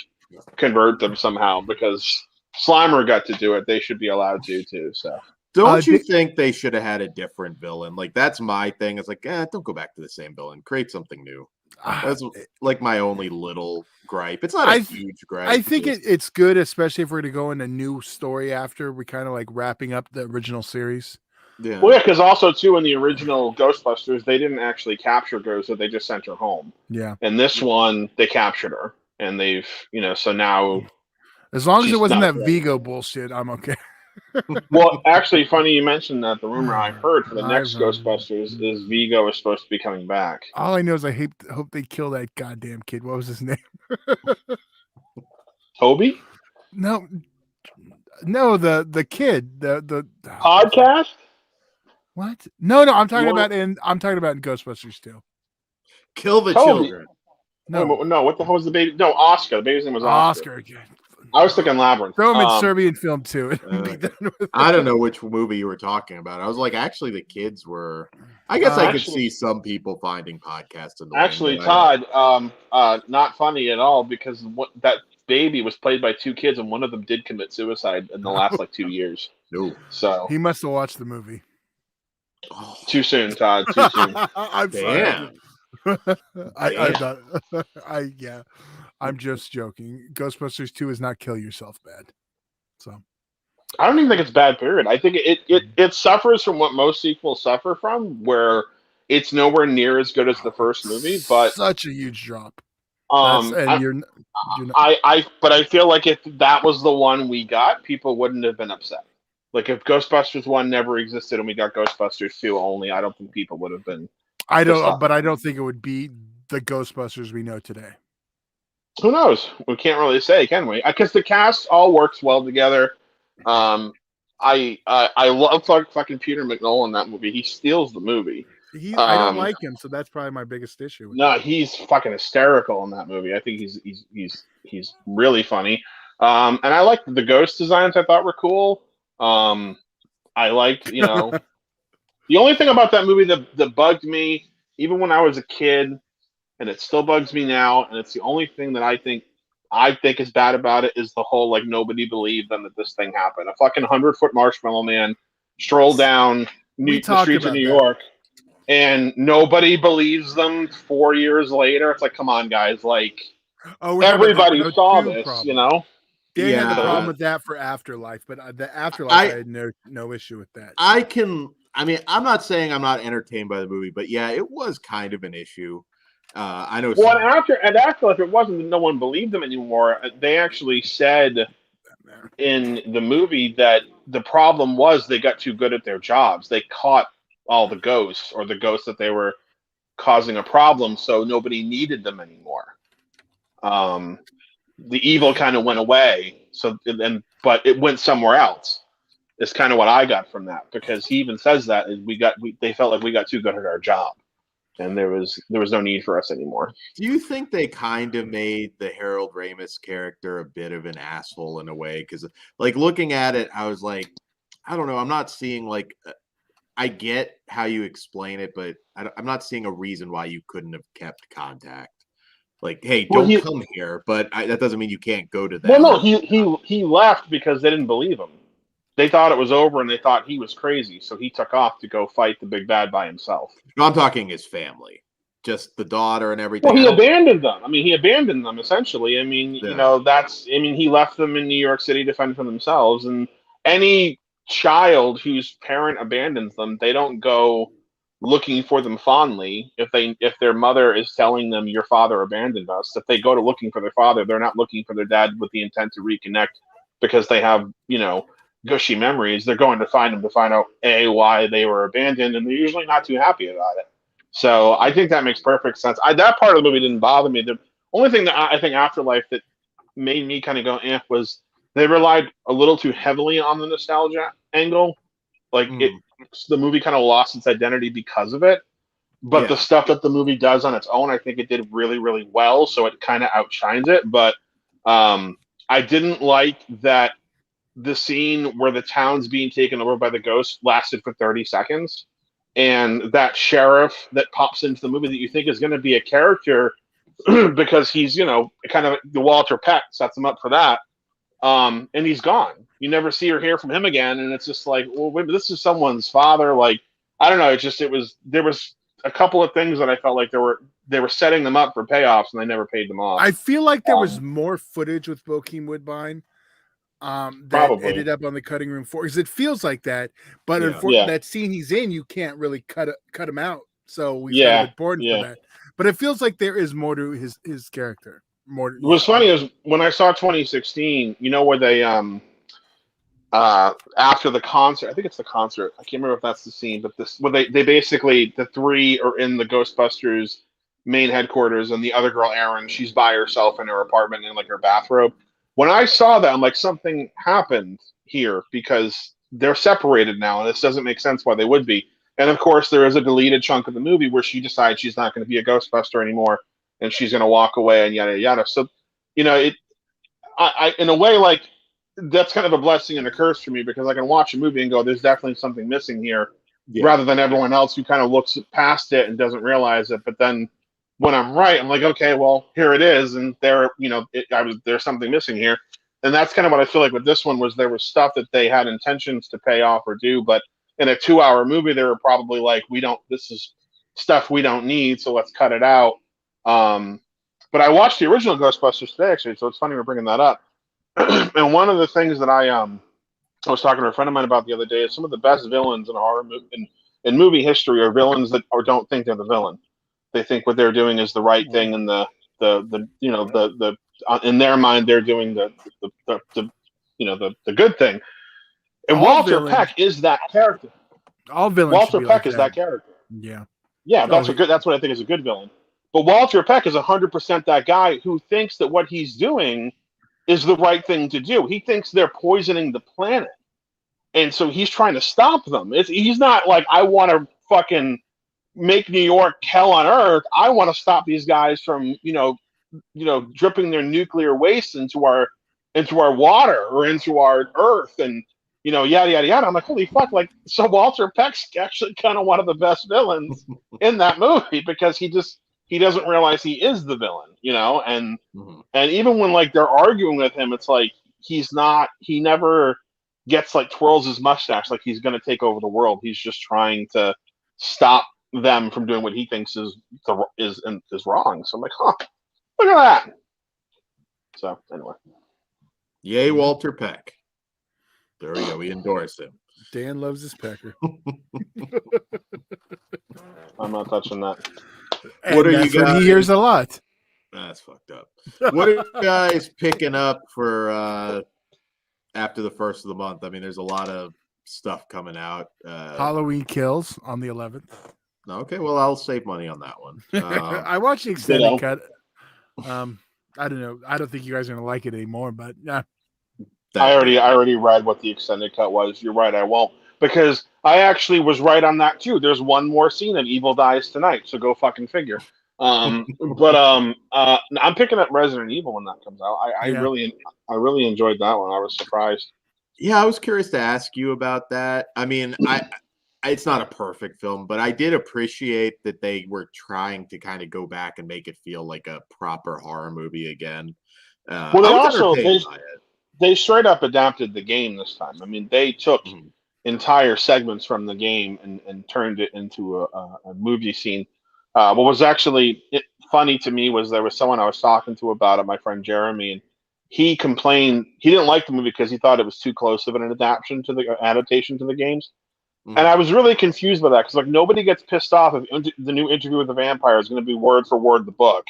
convert them somehow, because Slimer got to do it. They should be allowed to too. So don't you think they should have had a different villain? Like, that's my thing. It's like, don't go back to the same villain. Create something new. That's like my only little gripe. It's not a huge gripe. I think it's good, especially if we're going to go in a new story after we kind of like wrapping up the original series. Yeah. Well, yeah, because also too in the original Ghostbusters, they didn't actually capture Goza; they just sent her home. Yeah. And this one, they captured her, and they've, so now. As long as it wasn't that Vigo bullshit, I'm okay. Well, actually, funny you mentioned that. The rumor I heard for the next Ghostbusters is Vigo is supposed to be coming back. All I know is I hope they kill that goddamn kid. What was his name? Toby? No, the kid. The podcast. What? No, I'm talking about in Ghostbusters 2. Kill the children. No, what the hell was the baby? No, Oscar. The baby's name was Oscar. I was thinking Labyrinth. Throw him in Serbian film too. I don't know which movie you were talking about. I was like, actually, the kids were. I guess I could see some people finding podcasts in the actually, Todd, not funny at all, because that baby was played by two kids, and one of them did commit suicide in the last 2 years. No, so he must have watched the movie. Oh. Too soon, Todd. Too soon. I'm sorry. I'm just joking. Ghostbusters 2 is not kill yourself bad. So I don't even think it's bad, period. I think it suffers from what most sequels suffer from, where it's nowhere near as good as the first movie, but such a huge drop. But I feel like if that was the one we got, people wouldn't have been upset. Like, if Ghostbusters 1 never existed and we got Ghostbusters 2 only, I don't think people would have been. I don't think it would be the Ghostbusters we know today. Who knows? We can't really say, can we? Because the cast all works well together. I love fucking Peter McNulty in that movie. He steals the movie. I don't like him, so that's probably my biggest issue. He's fucking hysterical in that movie. I think he's really funny. And I liked the ghost designs. I thought were cool. I liked, the only thing about that movie that bugged me, even when I was a kid, and it still bugs me now, and it's the only thing that I think is bad about it, is the whole, like, nobody believed them that this thing happened. A fucking 100-foot marshmallow man strolled down the streets of New York, and nobody believes them 4 years later. It's like, come on, guys. Like, everybody saw this, problem. They had the problem with that for Afterlife, but the Afterlife, I had no issue with that. I'm not saying I'm not entertained by the movie, but yeah, it was kind of an issue. I know. Well, Afterlife, it wasn't that no one believed them anymore. They actually said in the movie that the problem was they got too good at their jobs. They caught all the ghosts, or the ghosts that they were causing a problem, so nobody needed them anymore. The evil kind of went away, but it went somewhere else. Is kind of what I got from that, because he even says that they felt like we got too good at our job, and there was no need for us anymore. Do you think they kind of made the Harold Ramis character a bit of an asshole in a way? Because, like, looking at it, I was like, I don't know. I'm not seeing, like, I get how you explain it, but I'm not seeing a reason why you couldn't have kept contact. Like, hey, don't come here, but that doesn't mean you can't go to them. Well, no, he left because they didn't believe him. They thought it was over, and they thought he was crazy, so he took off to go fight the big bad by himself. No, I'm talking his family, just the daughter and everything. Well, he abandoned them. I mean, he abandoned them, essentially. I mean, he left them in New York City to fend for themselves, and any child whose parent abandons them, they don't go looking for them fondly. If their mother is telling them, your father abandoned us, if they go to looking for their father, they're not looking for their dad with the intent to reconnect, because they have, gushy memories. They're going to find them to find out why they were abandoned, and they're usually not too happy about it. So I think that makes perfect sense. That part of the movie didn't bother me. The only thing that I think Afterlife that made me kind of go was they relied a little too heavily on the nostalgia angle. Like the movie kind of lost its identity because of it. But the stuff that the movie does on its own, I think it did really, really well. So it kind of outshines it. But I didn't like that the scene where the town's being taken over by the ghost lasted for 30 seconds. And that sheriff that pops into the movie that you think is going to be a character because he's, kind of the Walter Peck sets him up for that. And he's gone. You never see or hear from him again. And it's just like, well, wait, this is someone's father. Like, I don't know. There was a couple of things that I felt like they were setting them up for payoffs and they never paid them off. I feel like there was more footage with Bokeem Woodbine that probably ended up on the cutting room floor, because it feels like that. But unfortunately, that scene he's in, you can't really cut him out. So we kind of important for that. But it feels like there is more to his character. What's funny is when I saw 2016, where they after the concert, I think it's the concert. I can't remember if that's the scene, but they basically, the three are in the Ghostbusters main headquarters, and the other girl, Erin, she's by herself in her apartment in like her bathrobe. When I saw that, I'm like, something happened here because they're separated now, and this doesn't make sense why they would be. And of course, there is a deleted chunk of the movie where she decides she's not going to be a Ghostbuster anymore, and she's going to walk away, and yada yada. So, I in a way, like, that's kind of a blessing and a curse for me, because I can watch a movie and go, there's definitely something missing here, rather than everyone else who kind of looks past it and doesn't realize it. But then when I'm right, I'm like, okay, well, here it is, and there's something missing here. And that's kind of what I feel like with this one, was there was stuff that they had intentions to pay off or do, but in a 2-hour movie, they were probably like, this is stuff we don't need, so let's cut it out. But I watched the original Ghostbusters today, actually, so it's funny we're bringing that up. And one of the things that I was talking to a friend of mine about the other day is some of the best villains in horror in movie history are villains that don't think they're the villain. They think what they're doing is the right thing, and the in their mind they're doing the good thing. And Walter Peck is that character. All villains. Walter Peck is that character. Yeah. Yeah, that's what I think is a good villain. But Walter Peck is 100% that guy who thinks that what he's doing is the right thing to do. He thinks they're poisoning the planet, and so he's trying to stop them. He's not like, I want to fucking make New York hell on earth. I want to stop these guys from dripping their nuclear waste into our water or into our earth, and yada yada yada. I'm like, holy fuck! Like, so Walter Peck's actually kind of one of the best villains in that movie, because he doesn't realize he is the villain, and even when like they're arguing with him, it's like he never gets like twirls his mustache like he's going to take over the world. He's just trying to stop them from doing what he thinks is wrong. So I'm like, look at that. So anyway, yay, Walter Peck. There we go. We endorse him. Dan loves his pecker. I'm not touching that. What are you guys? He hears a lot. That's fucked up. What are you guys picking up for after the first of the month? I mean, there's a lot of stuff coming out. Halloween Kills on the 11th. Okay, well, I'll save money on that one. I watched the extended cut. I don't know. I don't think you guys are gonna like it anymore, but yeah. I already read what the extended cut was. You're right, I won't, because I actually was right on that too. There's one more scene of Evil Dies Tonight, so go fucking figure. I'm picking up Resident Evil when that comes out. I really enjoyed that one. I was surprised. Yeah, I was curious to ask you about that. I mean, it's not a perfect film, but I did appreciate that they were trying to kind of go back and make it feel like a proper horror movie again. Well, they straight up adapted the game this time. I mean, they took entire segments from the game and turned it into a movie scene. What was actually funny to me was there was someone I was talking to about it, my friend Jeremy, and he complained he didn't like the movie because he thought it was too close of an adaptation to the games. And I was really confused by that, because like nobody gets pissed off if the new Interview with the Vampire is going to be word for word the book.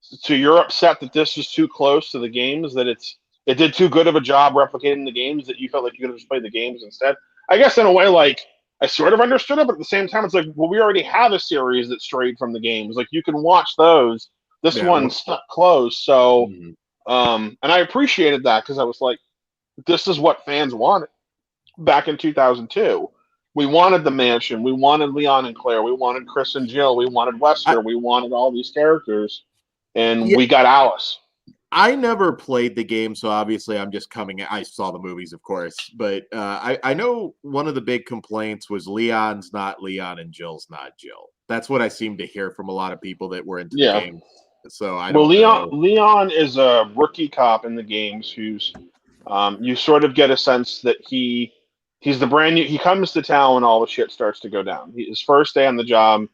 So you're upset that this is too close to the games, that it's it did too good of a job replicating the games that you felt like you could have just played the games instead. I guess in a way, like, I sort of understood it, but at the same time, it's like, well, we already have a series that strayed from the games. Like, you can watch those. This one stuck close. So, and I appreciated that because I was like, this is what fans wanted back in 2002. We wanted the mansion. We wanted Leon and Claire. We wanted Chris and Jill. We wanted Wesker. We wanted all these characters. And we got Alice. I never played the game, so obviously I'm just I saw the movies, of course. But I know one of the big complaints was Leon's not Leon and Jill's not Jill. That's what I seem to hear from a lot of people that were into the game. So I don't know. Leon is a rookie cop in the games who's you sort of get a sense that he's the brand new. He comes to town when all the shit starts to go down. His first day on the job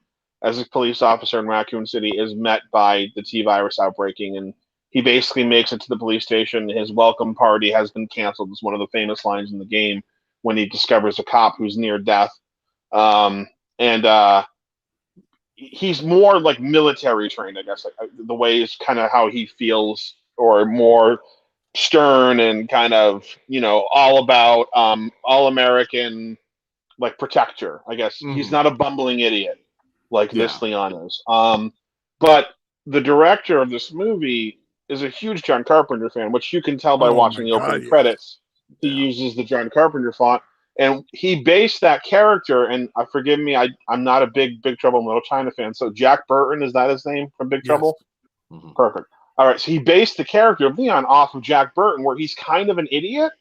as a police officer in Raccoon City is met by the T-virus outbreaking, and he basically makes it to the police station. His welcome party has been canceled. It's one of the famous lines in the game when he discovers a cop who's near death. He's more like military trained, I guess. Like, the way is kind of how he feels, or more stern and kind of, all about all American, like, protector, I guess. He's not a bumbling idiot like this Leon is. But the director of this movie is a huge John Carpenter fan, which you can tell by watching the opening credits. He uses the John Carpenter font, and he based that character. And forgive me, I'm not a big Trouble in Little China fan. So Jack Burton, is that his name from Big Trouble? Perfect. All right, so he based the character of Leon off of Jack Burton, where he's kind of an idiot,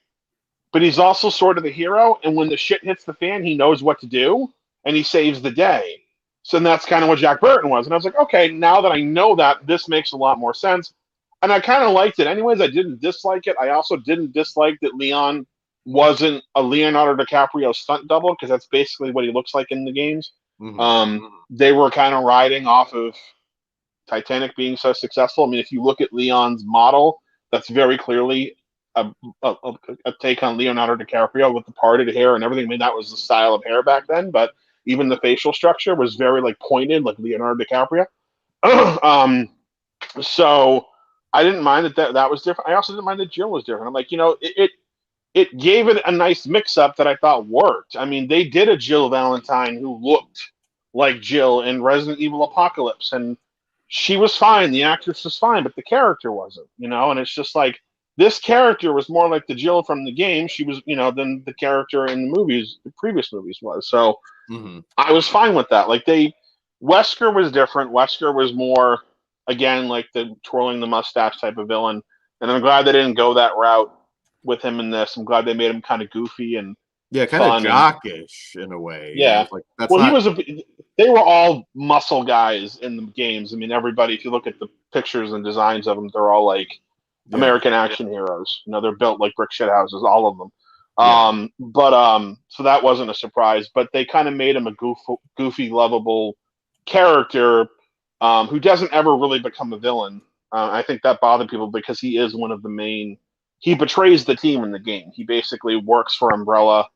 but he's also sort of the hero. And when the shit hits the fan, he knows what to do, and he saves the day. So that's kind of what Jack Burton was. And I was like, okay, now that I know that, this makes a lot more sense. And I kind of liked it. Anyways, I didn't dislike it. I also didn't dislike that Leon wasn't a Leonardo DiCaprio stunt double, because that's basically what he looks like in the games. They were kind of riding off of Titanic being so successful. I mean, if you look at Leon's model, that's very clearly a take on Leonardo DiCaprio with the parted hair and everything. I mean, that was the style of hair back then, but even the facial structure was very, like, pointed, like Leonardo DiCaprio. So I didn't mind that was different. I also didn't mind that Jill was different. I'm like, it gave it a nice mix-up that I thought worked. I mean, they did a Jill Valentine who looked like Jill in Resident Evil Apocalypse, and she was fine. The actress was fine, but the character wasn't, and it's just like, this character was more like the Jill from the game. She was, than the character in the previous movies was. So I was fine with that. Like, Wesker was different. Wesker was more, again, like the twirling the mustache type of villain. And I'm glad they didn't go that route with him in this. I'm glad they made him kind of goofy and kind of jockish in a way. Yeah. They were all muscle guys in the games. I mean, everybody, if you look at the pictures and designs of them, they're all like American action heroes. They're built like brick shit houses, all of them. So that wasn't a surprise, but they kind of made him a goofy, lovable character who doesn't ever really become a villain. I think that bothered people because he is one of the main. He betrays the team in the game. He basically works for Umbrella,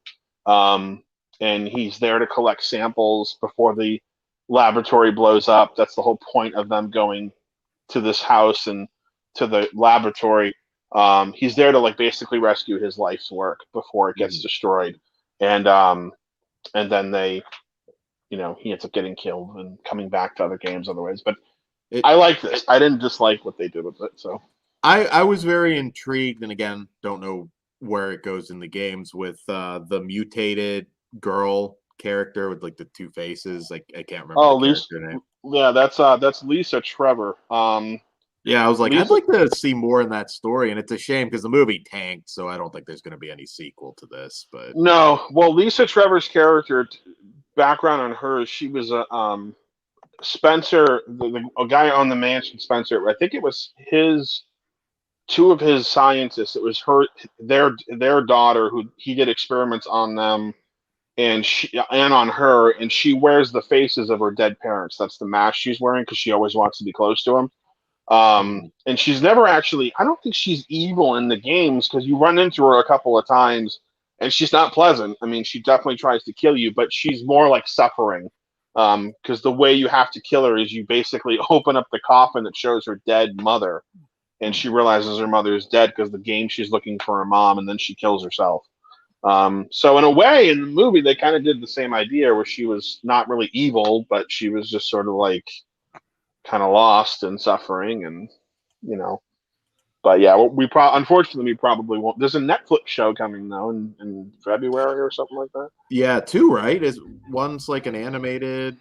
and he's there to collect samples before the laboratory blows up. That's the whole point of them going to this house and to the laboratory. He's there to, like, basically rescue his life's work before it gets destroyed, and then they, he ends up getting killed and coming back to other games otherwise. But I like this. I didn't dislike what they did with it. So I was very intrigued, and again, don't know where it goes in the games with the mutated girl character with, like, the two faces. Like, I can't remember. Oh, Lisa. Name. Yeah, that's Lisa Trevor. Yeah, I was like, I'd like to see more in that story, and it's a shame because the movie tanked, so I don't think there's going to be any sequel to this. But no, well, Lisa Trevor's character, background on her, she was a Spencer, a guy on the mansion. Spencer, I think it was two of his scientists. It was their daughter who he did experiments on them, and on her, and she wears the faces of her dead parents. That's the mask she's wearing because she always wants to be close to them. And she's never actually, I don't think she's evil in the games because you run into her a couple of times and she's not pleasant. I mean, she definitely tries to kill you, but she's more like suffering. Because the way you have to kill her is you basically open up the coffin that shows her dead mother and she realizes her mother is dead because the game she's looking for her mom, and then she kills herself. So in a way, in the movie, they kind of did the same idea where she was not really evil, but she was just sort of like kind of lost and suffering, and you know. But yeah, unfortunately we probably won't. There's a Netflix show coming though in February or something like that. Yeah, two, right? Is one's like an animated,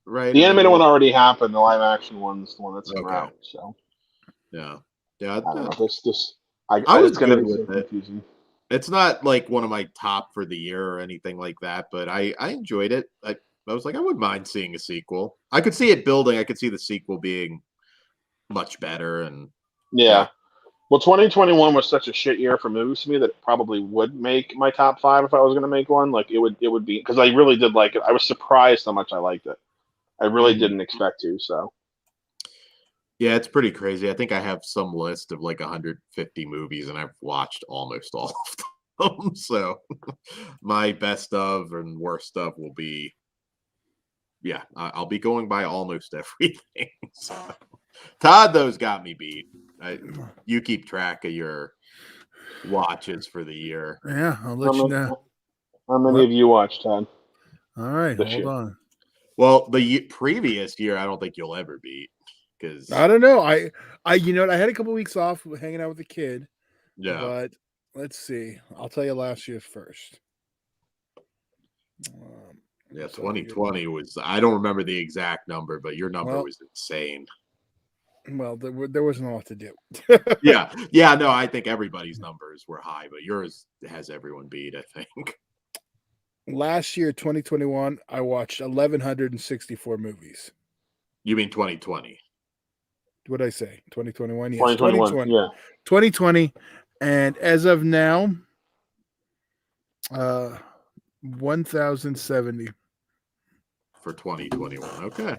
right? The animated one already happened. The live action one's the one that's come Okay. out. So yeah. I don't know. I was it's going to good be so with it. confusing. It's not like one of my top for the year or anything like that, but I enjoyed it. I was like, I wouldn't mind seeing a sequel. I could see it building. I could see the sequel being much better. And yeah. Well, 2021 was such a shit year for movies to me that it probably would make my top 5 if I was going to make one. Like it would be, because I really did like it. I was surprised how much I liked it. I really didn't expect to. So yeah, it's pretty crazy. I think I have some list of like 150 movies, and I've watched almost all of them. So my best of and worst of will be, yeah, I'll be going by almost everything. So, Todd, those got me beat. You keep track of your watches for the year. Yeah, I'll let you know. How many of you watched, Todd? All right, hold on. Well, the previous year, I don't think you'll ever beat. Because I don't know. I you know what? I had a couple weeks off hanging out with the kid. Yeah. But let's see. I'll tell you last year's first. Yeah, 2020 was, I don't remember the exact number, but your number was insane. Well, there wasn't a lot to do. Yeah, no, I think everybody's numbers were high, but yours has everyone beat, I think. Last year, 2021, I watched 1,164 movies. You mean 2020? What did I say? 2021? Yes, 2020. Yeah. 2020. And as of now, 1,070. For 2021. Okay.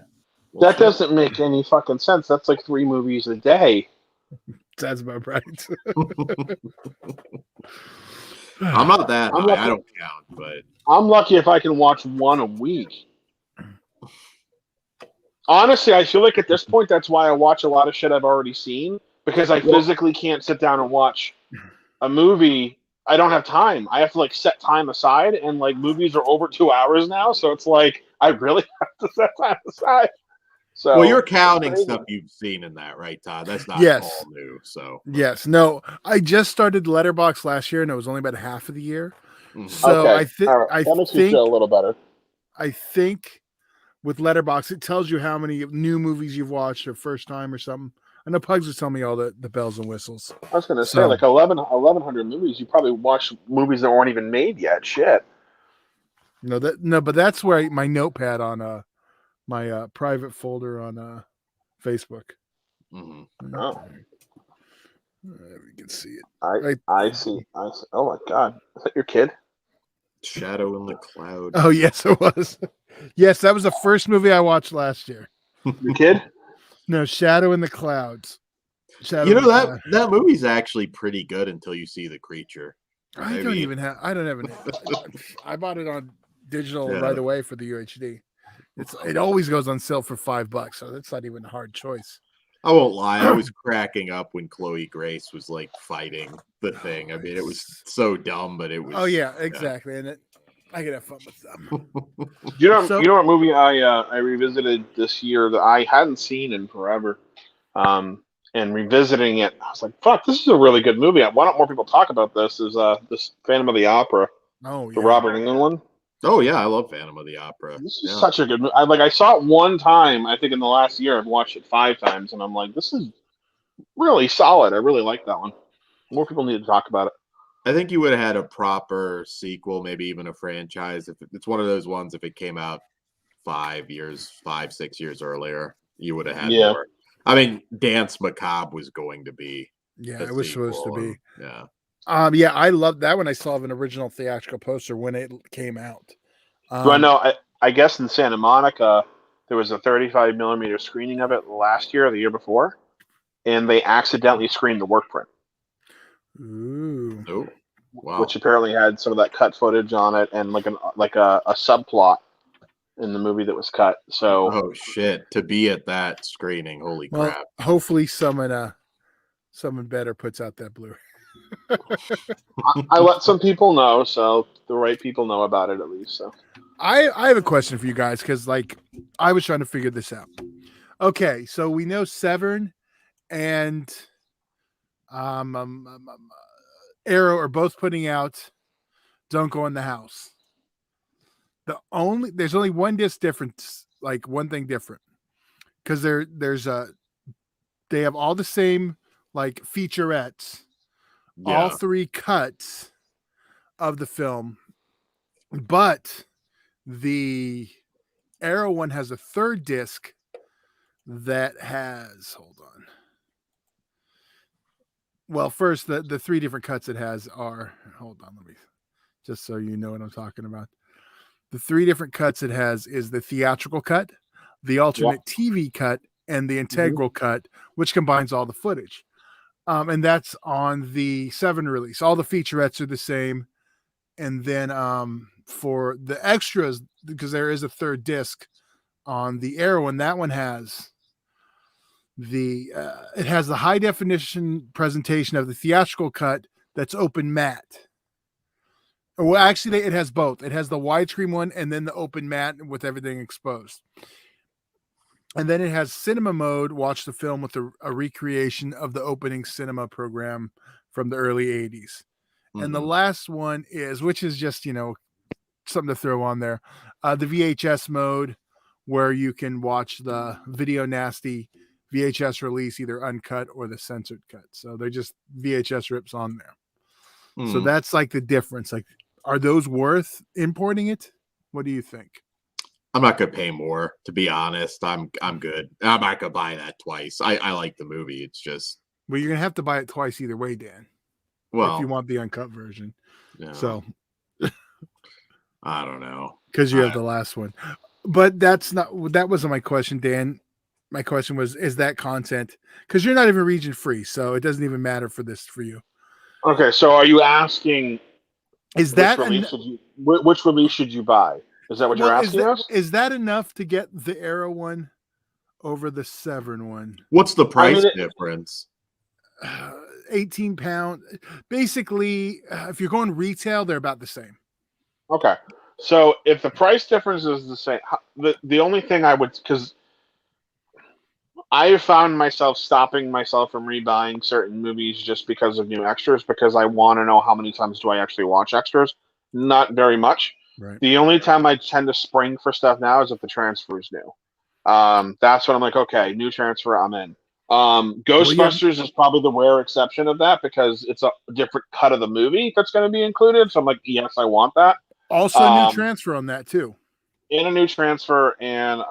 Well, that doesn't make any fucking sense. That's like 3 movies a day. That's about right. I'm not that high. I don't count, but I'm lucky if I can watch one a week. Honestly, I feel like at this point, that's why I watch a lot of shit I've already seen, because I physically can't sit down and watch a movie. I don't have time. I have to like set time aside, and like movies are over 2 hours now, so it's like I really have to set time aside. So, well, you're counting stuff you've seen in that, right, Todd? That's not all new. So yes, no, I just started Letterboxd last year, and it was only about half of the year. So okay. I think that makes me feel a little better. I think with Letterboxd, it tells you how many new movies you've watched or first time or something. I know Pugs was telling me all the bells and whistles. I was going to say, like 1,100 movies. You probably watched movies that weren't even made yet. Shit. No, but that's where my notepad on my private folder on Facebook. Mm-hmm. Oh, you can see it. I see. Oh my god, is that your kid? Shadow in the Cloud. Oh yes, it was. Yes, that was the first movie I watched last year. Your kid? No, Shadow in the Clouds. That movie's actually pretty good until you see the creature. I don't have an. I bought it on digital right away for the UHD. It always goes on sale for $5, so that's not even a hard choice. I won't lie, I was cracking up when Chloe Grace was like fighting the thing. I mean, it was so dumb, but it was. Oh yeah, exactly, and I could have fun with them. You know what movie I revisited this year that I hadn't seen in forever, and revisiting it, I was like, "Fuck, this is a really good movie. Why don't more people talk about this?" Is this Phantom of the Opera? Oh, the Robert Englund one. Oh yeah, I love Phantom of the Opera. This is such a good movie. I saw it one time. I think in the last year I've watched it 5 times, and I'm like, this is really solid. I really like that one. More people need to talk about it. I think you would have had a proper sequel, maybe even a franchise. If it's one of those ones, if it came out 5, 6 years earlier, you would have had more. I mean, Dance Macabre was going to be. Yeah, it was supposed to be. Yeah. Yeah, I loved that when I saw an original theatrical poster when it came out. Do I know? I guess in Santa Monica there was a 35 millimeter screening of it last year or the year before, and they accidentally screened the work print. Ooh. Oh, wow. Which apparently had some of that cut footage on it and like a subplot in the movie that was cut. So oh shit! To be at that screening, holy crap! Hopefully someone someone better puts out that Blu-ray. I let some people know, so the right people know about it at least. So I have a question for you guys because like I was trying to figure this out. Okay, so we know Severn and Arrow are both putting out Don't Go in the House. There's only one disc difference, like one thing different, because they have all the same like featurettes, all 3 cuts of the film, but the Arrow one has a 3rd disc that has, hold on. Well, first the 3 different cuts it has are, hold on, let me, just so you know what I'm talking about. The 3 different cuts it has is the theatrical cut, the alternate TV cut, and the integral cut, which combines all the footage. And that's on the 7 release. All the featurettes are the same. And then for the extras, because there is a 3rd disc on the Arrow, and that one has it has the high definition presentation of the theatrical cut that's open matte. Well, actually, it has both. It has the widescreen one and then the open matte with everything exposed. And then it has cinema mode. Watch the film with a recreation of the opening cinema program from the early 80s. And the last one is, which is just, something to throw on there, the VHS mode, where you can watch the Video Nasty VHS release, either uncut or the censored cut. So they're just VHS rips on there. So that's like the difference. Like, are those worth importing it? What do you think? I'm not gonna pay more, to be honest. I'm good. I'm not gonna buy that twice. I like the movie. It's just, well, you're gonna have to buy it twice either way, Dan. Well, if you want the uncut version. Yeah. So I don't know, because you have the last one. But that wasn't my question, Dan. My question was, is that content? Because you're not even region free, so it doesn't even matter for you. Okay, so are you asking? Is that which release should you buy? Is that what you're asking us? Is that enough to get the Arrow one over the Severn one? What's the price difference? 18 pounds. Basically, if you're going retail, they're about the same. Okay. So if the price difference is the same, the only thing I would, because I have found myself stopping myself from rebuying certain movies just because of new extras, because I want to know how many times do I actually watch extras. Not very much. Right. The only time I tend to spring for stuff now is if the transfer is new. That's when I'm like, okay, new transfer, I'm in. Ghostbusters is probably the rare exception of that, because it's a different cut of the movie that's going to be included. So I'm like, yes, I want that. Also, a new transfer on that too. And a new transfer, and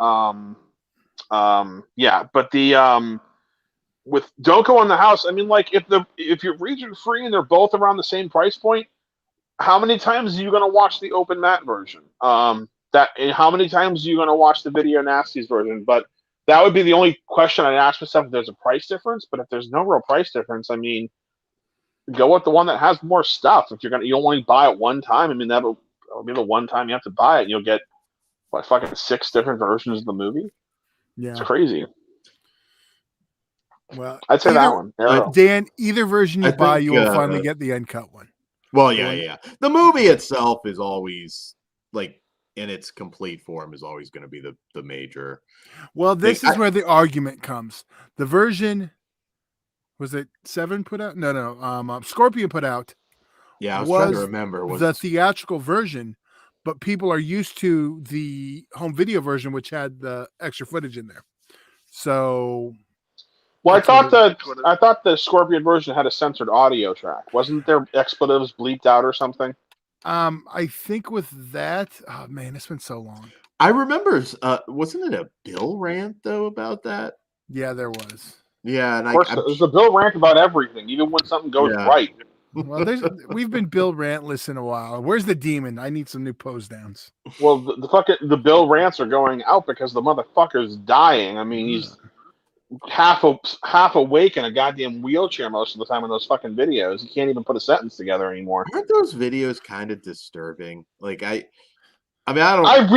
but the with Don't Go in the House, I mean, like, if you're region free and they're both around the same price point, how many times are you going to watch the open matte version? And how many times are you going to watch the Video Nasties version? But that would be the only question I'd ask myself if there's a price difference. But if there's no real price difference, I mean, go with the one that has more stuff. If you only buy it one time, I mean, that'll be the one time you have to buy it, and you'll get fucking 6 different versions of the movie. Yeah, it's crazy. Well, I'd say that one. Dan, either version you buy, you will finally get the uncut one. Well, yeah. The movie itself is always, like, in its complete form, is always going to be the major. Well, this is where the argument comes. The version, was it 7 put out? No. Scorpion put out. Yeah, I was trying to remember. The theatrical version, but people are used to the home video version, which had the extra footage in there. So, well, I thought the Scorpion version had a censored audio track. Wasn't there expletives bleeped out or something? I think with that, oh man, it's been so long. I remember, wasn't it a Bill rant though about that? Yeah, there was. Yeah, and of course, there's a Bill rant about everything, even when something goes right. Well, we've been Bill rantless in a while. Where's the demon? I need some new pose downs. Well, the Bill rants are going out because the motherfucker's dying. I mean, he's half awake in a goddamn wheelchair most of the time in those fucking videos. He can't even put a sentence together anymore. Aren't those videos kind of disturbing? Like, I don't. I'm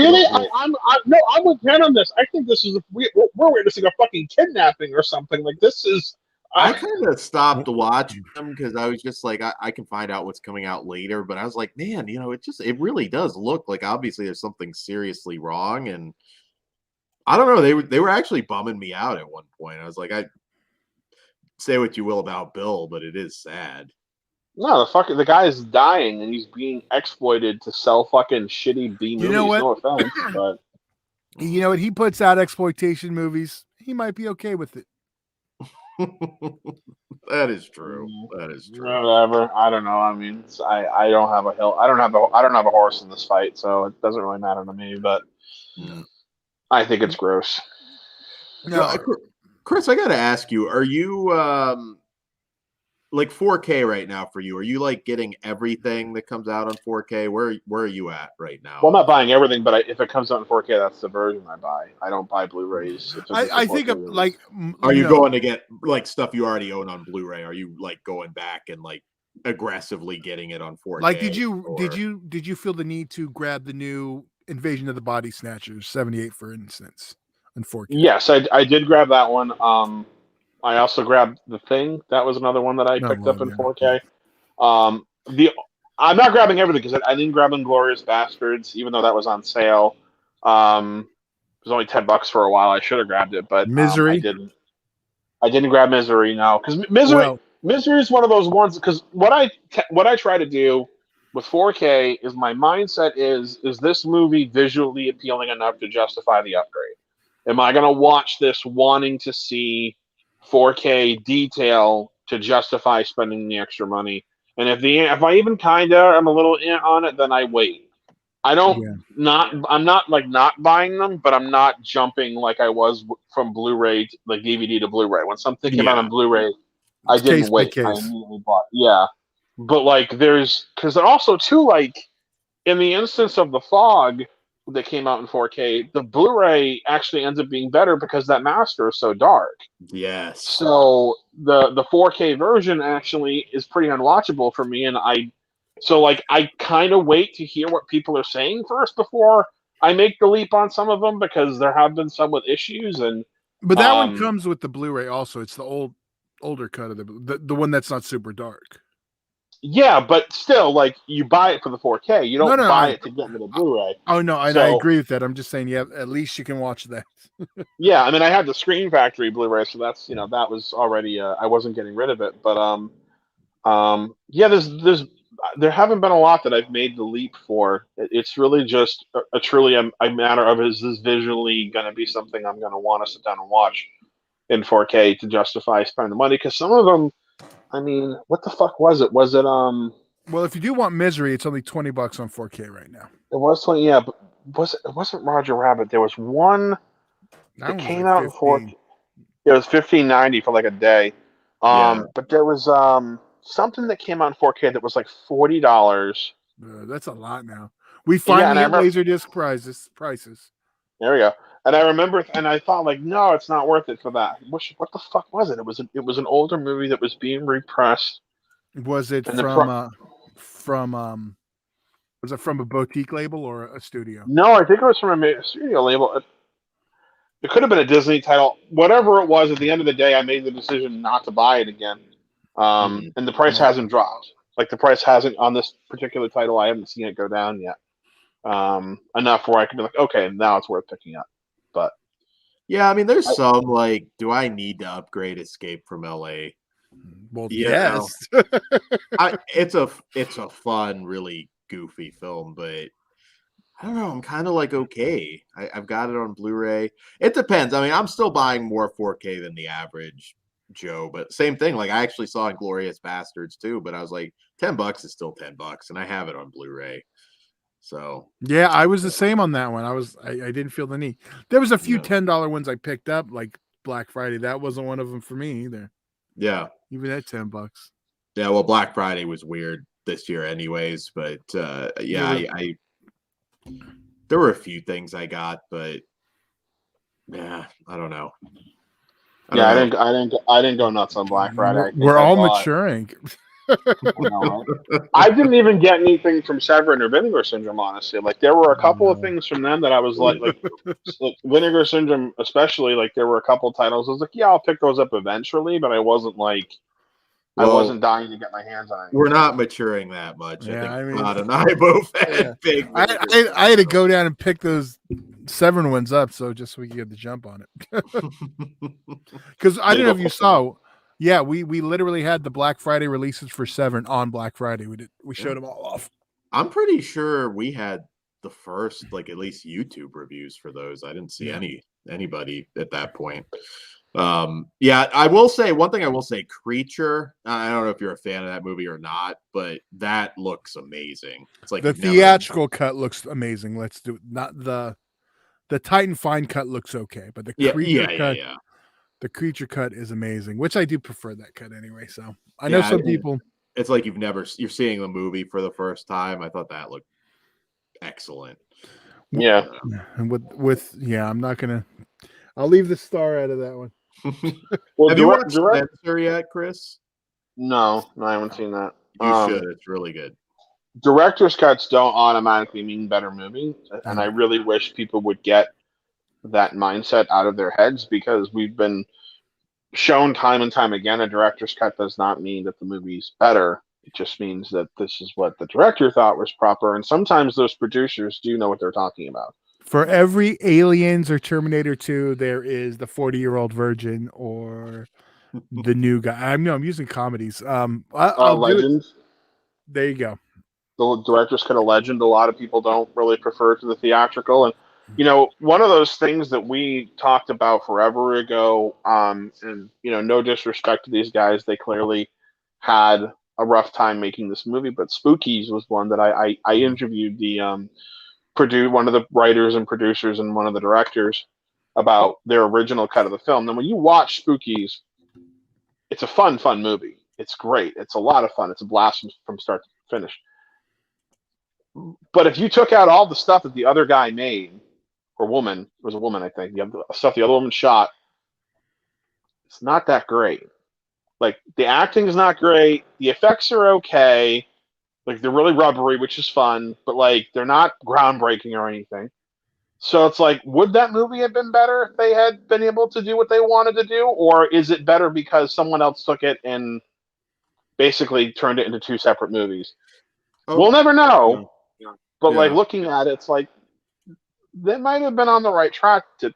with Ken on this. I think this is we're witnessing a fucking kidnapping or something. Like, this is. I kind of stopped watching them because I was just like, I can find out what's coming out later. But I was like, man, it really does look like obviously there's something seriously wrong. And I don't know, they were actually bumming me out at one point. I was like, I say what you will about Bill, but it is sad. No, the guy is dying and he's being exploited to sell fucking shitty B movies. You know what? No offense, but you know what? He puts out exploitation movies. He might be okay with it. That is true. That is true. Whatever. I don't know. I mean, I don't have a hill. I don't have a horse in this fight, so it doesn't really matter to me. But I think it's gross. No, Chris, I got to ask you: are you like 4K right now for you? Are you like getting everything that comes out on 4K? Where are you at right now? Well, I'm not buying everything, but if it comes out in 4K, that's the version I buy. I don't buy Blu-rays. I think of like. Are you going to get like stuff you already own on Blu-ray? Are you like going back and like aggressively getting it on 4K? Like, did you feel the need to grab the new Invasion of the Body Snatchers 78, for instance, in 4K? Yes, I did grab that one. I also grabbed The Thing. That was another one that I picked up in 4K. I'm not grabbing everything because I didn't grab Inglourious Bastards, even though that was on sale. It was only $10 for a while. I should have grabbed it, but Misery. I didn't. I didn't grab Misery. No, because Misery is one of those ones. Because what I try to do with 4K is my mindset is this movie visually appealing enough to justify the upgrade? Am I going to watch this wanting to see 4K detail to justify spending the extra money? And if I even kind of am a little in on it, then I wait. I'm not like not buying them, but I'm not jumping like I was from Blu-ray, like DVD to Blu-ray. When something came out on Blu-ray, I didn't wait. I immediately bought. Yeah, but like because also too, like in the instance of The Fog that came out in 4K, the Blu-ray actually ends up being better because that master is so dark. Yes. So the 4K version actually is pretty unwatchable for me, and I kind of wait to hear what people are saying first before I make the leap on some of them, because there have been some with issues. But that one comes with the Blu-ray also. It's the older cut of the one that's not super dark. Yeah, but still, like, you buy it for the 4K. You don't buy it to get into the Blu-ray. Oh, no, I agree with that. I'm just saying, yeah, at least you can watch that. Yeah, I mean, I had the Screen Factory Blu-ray, so that's, that was already, I wasn't getting rid of it. But, yeah, there haven't been a lot that I've made the leap for. It's really just truly a matter of, is this visually going to be something I'm going to want to sit down and watch in 4K to justify spending the money? Because some of them, I mean, what the fuck was it? Was it Well, if you do want Misery, it's only $20 on 4K right now. It was 20, yeah, but it wasn't Roger Rabbit. There was one that came out in 4K. It was $15.90 for like a day. But there was something that came out in 4K that was like $40. That's a lot now. We finally have Laserdisc prices. There we go. And I remember, and I thought, like, no, it's not worth it for that. What the fuck was it? It was an older movie that was being repressed. Was it from a boutique label or a studio? No, I think it was from a studio label. It could have been a Disney title. Whatever it was, at the end of the day, I made the decision not to buy it again. And the price hasn't dropped. Like, the price hasn't, on this particular title, I haven't seen it go down yet. Enough where I can be like, okay, now it's worth picking up. But yeah, I mean, there's some like, do I need to upgrade Escape from LA? Well, yes. It's a fun, really goofy film, but I don't know. I'm kind of like, okay, I've got it on Blu-ray. It depends. I mean, I'm still buying more 4K than the average Joe, but same thing. Like, I actually saw Inglourious Bastards too, but I was like, $10 is still $10, and I have it on Blu-ray. So yeah, I was the same on that one. I didn't feel the need. There was a few $10 ones I picked up, like Black Friday. That wasn't one of them for me either. Yeah, even at $10. Yeah, well, Black Friday was weird this year, anyways. But I there were a few things I got, but yeah, I don't know. I didn't go nuts on Black Friday. We're all maturing. No, I didn't even get anything from Severin or Vinegar Syndrome, honestly. Like there were a couple of things from them that I was like Vinegar Syndrome, especially. Like there were a couple titles. I was like, yeah, I'll pick those up eventually, but I wasn't like, I wasn't dying to get my hands on it. We're not maturing that much. Yeah, I I think mean, Todd and I both had big. I had to go down and pick those Severin ones up, so just so we could get the jump on it. Because I don't know if you saw. Yeah, we literally had the Black Friday releases for Severin on Black Friday. We showed them all off. I'm pretty sure we had the first, like at least YouTube reviews for those. I didn't see anybody at that point. Yeah, I will say one thing. I will say, Creature. I don't know if you're a fan of that movie or not, but that looks amazing. It's like the theatrical cut looks amazing. Let's do it. Not the Titan Fine cut looks okay, but the Creature cut. Yeah. The Creature cut is amazing, which I do prefer that cut anyway. So I know some people. It's like you're seeing the movie for the first time. I thought that looked excellent. Yeah, and I'm not gonna. I'll leave the star out of that one. Well, have you watched Spencer yet, Chris? No, I haven't seen that. You should. It's really good. Director's cuts don't automatically mean better movie, and I really wish people would get that mindset out of their heads, because we've been shown time and time again a director's cut does not mean that the movie's better. It just means that this is what the director thought was proper, and sometimes those producers do know what they're talking about. For every Aliens or Terminator 2, there is the 40-year-old virgin or the new guy. I'm using comedies. Legend. There you go. The director's cut of Legend, a lot of people don't really prefer to the theatrical, and one of those things that we talked about forever ago, and no disrespect to these guys, they clearly had a rough time making this movie, but Spookies was one that I interviewed one of the writers and producers and one of the directors about their original cut of the film. And when you watch Spookies, it's a fun movie. It's great. It's a lot of fun. It's a blast from start to finish. But if you took out all the stuff that the other guy made, or woman, it was a woman, I think, the stuff the other woman shot, it's not that great. Like, the acting is not great. The effects are okay. Like, they're really rubbery, which is fun, but, like, they're not groundbreaking or anything. So it's like, would that movie have been better if they had been able to do what they wanted to do? Or is it better because someone else took it and basically turned it into two separate movies? Oh, we'll never know. Yeah. But, like, looking at it, it's like, they might have been on the right track to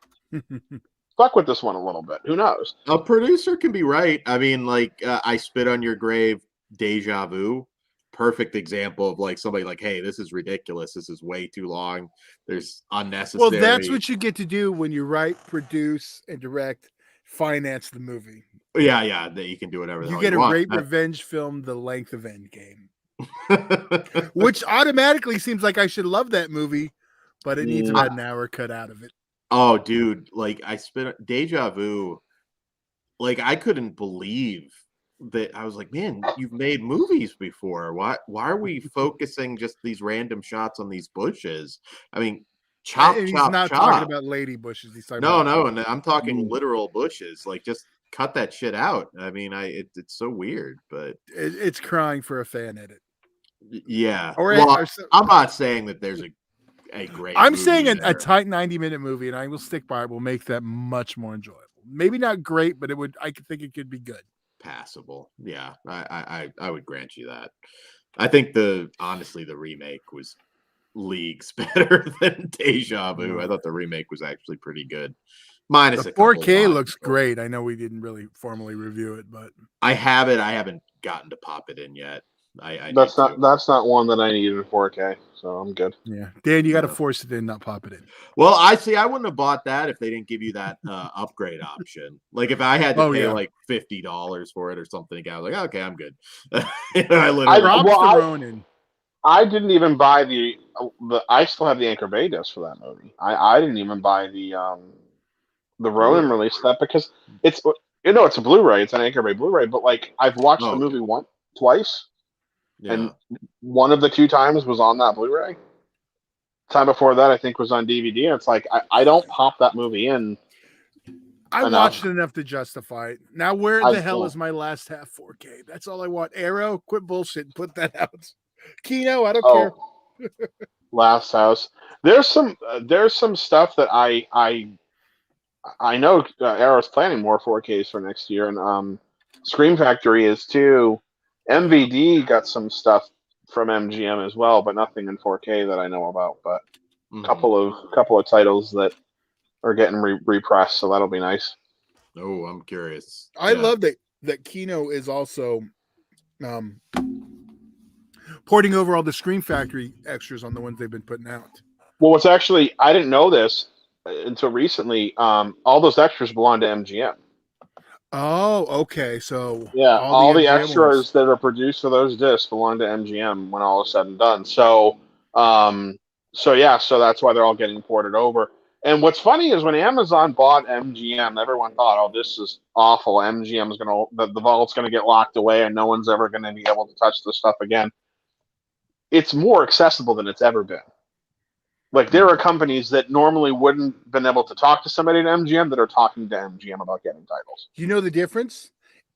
fuck with this one a little bit. Who knows? A producer can be right. I mean, like, I Spit on Your Grave, Deja Vu. Perfect example of like somebody like, hey, this is ridiculous. This is way too long. There's unnecessary. Well, that's what you get to do when you write, produce, and direct, finance the movie. Yeah, that you can do whatever. You get a great revenge film, the length of Endgame, which automatically seems like I should love that movie, but it needs about an hour cut out of it. Oh, dude, like Deja Vu. Like, I couldn't believe that. I was like, man, you've made movies before. Why are we focusing just these random shots on these bushes? I mean, he's not talking about lady bushes. He's talking no, and I'm talking literal bushes. Like, just cut that shit out. I mean, it's so weird, but it's crying for a fan edit. Yeah. I'm not saying that there's a great. I'm saying a tight 90-minute movie, and I will stick by it. Will make that much more enjoyable. Maybe not great, but it would. I think it could be good. Passable. Yeah, I would grant you that. I think honestly the remake was leagues better than Deja Vu. I thought the remake was actually pretty good. Minus the 4K looks great. I know we didn't really formally review it, but I have it. I haven't gotten to pop it in yet. That's not one that I need in 4K, so I'm good. Yeah, Dan, you got to force it in, not pop it in. Well, I wouldn't have bought that if they didn't give you that upgrade option. Like, if I had to pay like $50 for it or something, I was like, okay, I'm good. I didn't even buy the. I still have the Anchor Bay disc for that movie. I didn't even buy the Ronin release of that because it's a Blu-ray. It's an Anchor Bay Blu-ray, but like I've watched the movie twice. Yeah. And one of the two times was on that Blu-ray. Time before that, I think, was on DVD. And it's like I don't pop that movie in. I watched it enough to justify it. Now, where the hell yeah. is my last half 4K? That's all I want. Arrow, quit bullshit. Put that out. Kino, I don't care. Last House. There's some stuff that I know Arrow's planning more 4Ks for next year, and Scream Factory is too. MVD got some stuff from MGM as well, but nothing in 4K that I know about. But a couple of titles that are getting repressed, so that'll be nice. Oh, I'm curious. I love that Kino is also porting over all the Scream Factory extras on the ones they've been putting out. Well, what's actually, I didn't know this until recently. All those extras belong to MGM. Oh, okay. So yeah, all the extras that are produced for those discs belong to MGM when all is said and done. So that's why they're all getting ported over. And what's funny is when Amazon bought MGM, everyone thought, "Oh, this is awful. MGM is the vault's gonna get locked away, and no one's ever gonna be able to touch this stuff again." It's more accessible than it's ever been. Like, there are companies that normally wouldn't been able to talk to somebody at MGM that are talking to MGM about getting titles. You know the difference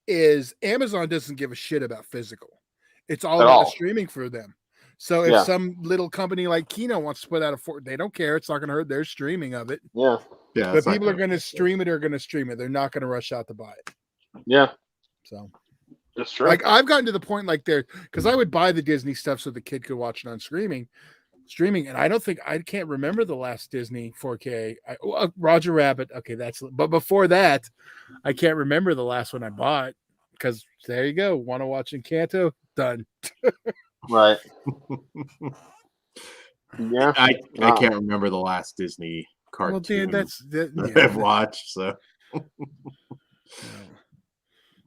is Amazon doesn't give a shit about physical. It's all about the streaming for them. So if some little company like Kino wants to put out they don't care. It's not going to hurt their streaming of it. Yeah. But people are going to stream it or going to stream it. They're not going to rush out to buy it. Yeah. So that's true. Like, I've gotten to the point because I would buy the Disney stuff so the kid could watch it on streaming. And I can't remember the last Disney 4K. Roger Rabbit. Okay, but before that, I can't remember the last one I bought because there you go. Want to watch Encanto? Done. Right. Yeah. I can't remember the last Disney cartoon I've watched, so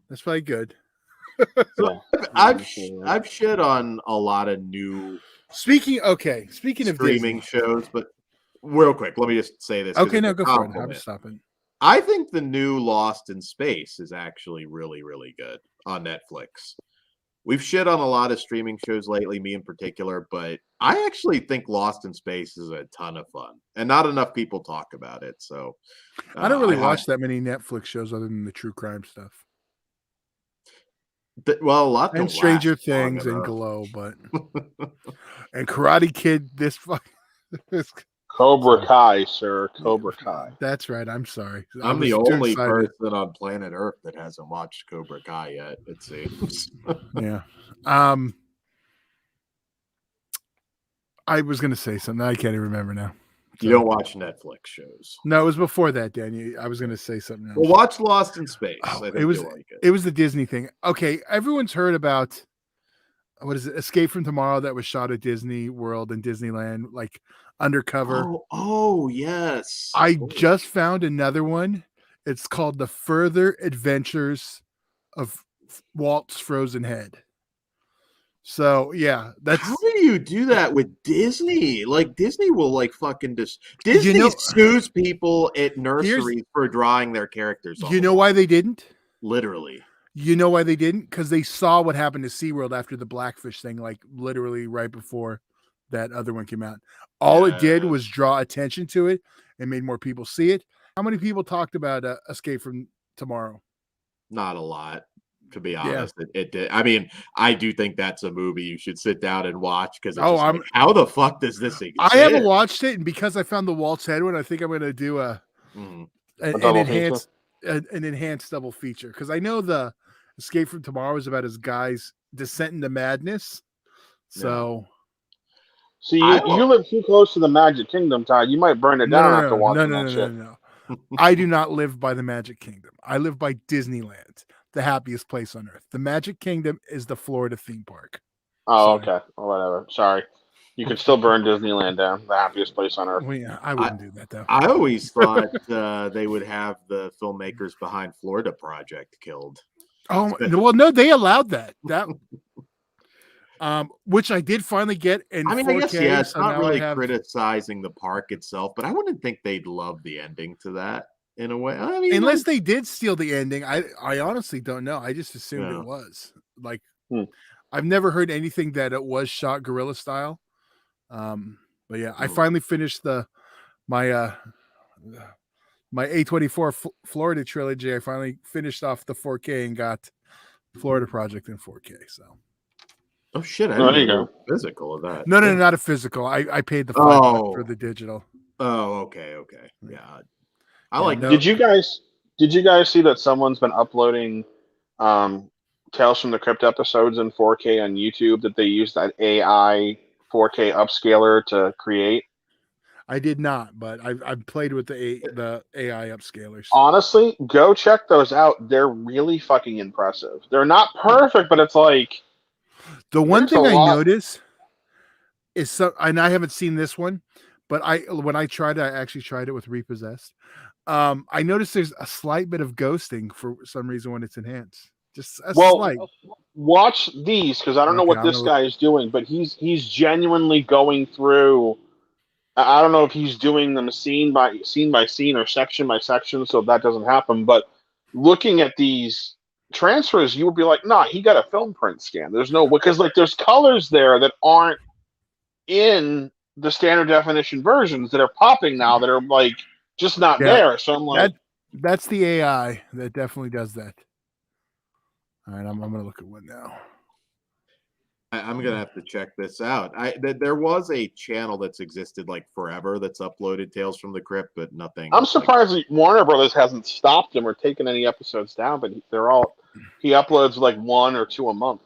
that's probably good. So I've shit on a lot of new speaking of streaming Disney shows, but real quick, let me just say this. Okay, no, go for it. I'm stopping. I think the new Lost in Space is actually really, really good on Netflix. We've shit on a lot of streaming shows lately, me in particular, but I actually think Lost in Space is a ton of fun, and not enough people talk about it. So I don't really watch that many Netflix shows other than the true crime stuff. Well, a lot and Stranger Things and Glow, but and Karate Kid. This Cobra Kai, sir. Cobra Kai. That's right. I'm sorry. I'm the only person on planet Earth that hasn't watched Cobra Kai yet, it seems. Yeah. I was going to say something. I can't even remember now. You don't watch Netflix shows. No, it was before that, Daniel. I was going to say something else. Well, watch Lost in Space. It was the Disney thing. Okay, everyone's heard about what is it? Escape from Tomorrow that was shot at Disney World and Disneyland, like undercover. Oh yes. I just found another one. It's called The Further Adventures of Walt's Frozen Head. So yeah, that's how do you do that with Disney? Like, Disney will like fucking Disney sues people at nurseries for drawing their characters. You know why they didn't? Literally. You know why they didn't? Because they saw what happened to SeaWorld after the Blackfish thing, like literally right before that other one came out. All it did was draw attention to it and made more people see it. How many people talked about Escape from Tomorrow? Not a lot. To be honest, it did. I mean, I do think that's a movie you should sit down and watch because how the fuck does this exist? I haven't watched it, and because I found the Walt's Head one, I think I'm going to do an enhanced double feature because I know the Escape from Tomorrow is about his guy's descent into madness. So, see, you live too close to the Magic Kingdom, Todd. You might burn it down after watching that shit. No. I do not live by the Magic Kingdom. I live by Disneyland. The happiest place on earth. The Magic Kingdom is the Florida theme park. Oh, okay. Well, whatever. Sorry. You can still burn Disneyland down. The happiest place on earth. Well, yeah, I wouldn't do that, though. I always thought they would have the filmmakers behind Florida Project killed. Oh, well, no, they allowed that. Which I did finally get in 4K. I guess, it's not really criticizing the park itself, but I wouldn't think they'd love the ending to that. In a way, I mean, unless they did steal the ending, I honestly don't know. I just assumed it was like I've never heard anything that it was shot guerrilla style. But yeah, I finally finished my my A24 Florida trilogy. I finally finished off the 4K and got Florida Project in 4K. So. Oh shit! I There didn't you know go. physical of that. No, not a physical. I paid the $5 for the digital. Oh, okay. Yeah, I Yeah, like. no. Did you guys see that someone's been uploading Tales from the Crypt episodes in 4K on YouTube that they use that AI 4K upscaler to create? I did not, but I've played with the AI upscalers. Honestly, go check those out. They're really fucking impressive. They're not perfect, but it's like the one thing I lot. notice is and I haven't seen this one, but when I tried it, I actually tried it with Repossessed. I noticed there's a slight bit of ghosting for some reason when it's enhanced. Just a slight. Watch these because I don't know what this guy is doing, but he's genuinely going through. I don't know if he's doing them scene by scene or section by section, so that doesn't happen. But looking at these transfers, you would be like, nah, he got a film print scan. There's no, because like there's colors there that aren't in the standard definition versions that are popping now that are like just not there. So I'm like, that's the AI that definitely does that. All right, I'm going to look at one now. I'm gonna have to check this out. There was a channel that's existed like forever that's uploaded Tales from the Crypt, but nothing. I'm surprised that Warner Brothers hasn't stopped him or taken any episodes down. But he uploads like 1 or 2 a month.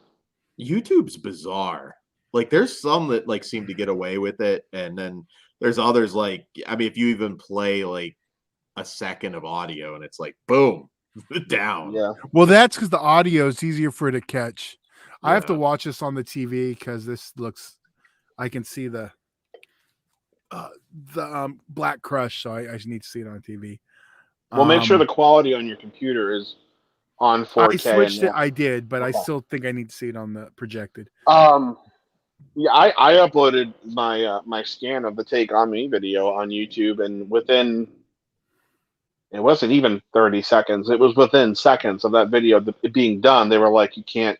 YouTube's bizarre. Like there's some that like seem to get away with it, and then there's others like, I mean, if you even play like a second of audio and it's like boom down. Yeah. Well, that's because the audio is easier for it to catch. Yeah. I have to watch this on the TV because this looks. I can see the Black Crush, so I need to see it on TV. Well, make sure the quality on your computer is on 4K. I switched it. I did, but I still think I need to see it on the projected. Yeah, I uploaded my my scan of the Take On Me video on YouTube, and it wasn't even 30 seconds. It was within seconds of that video being done. They were like, you can't,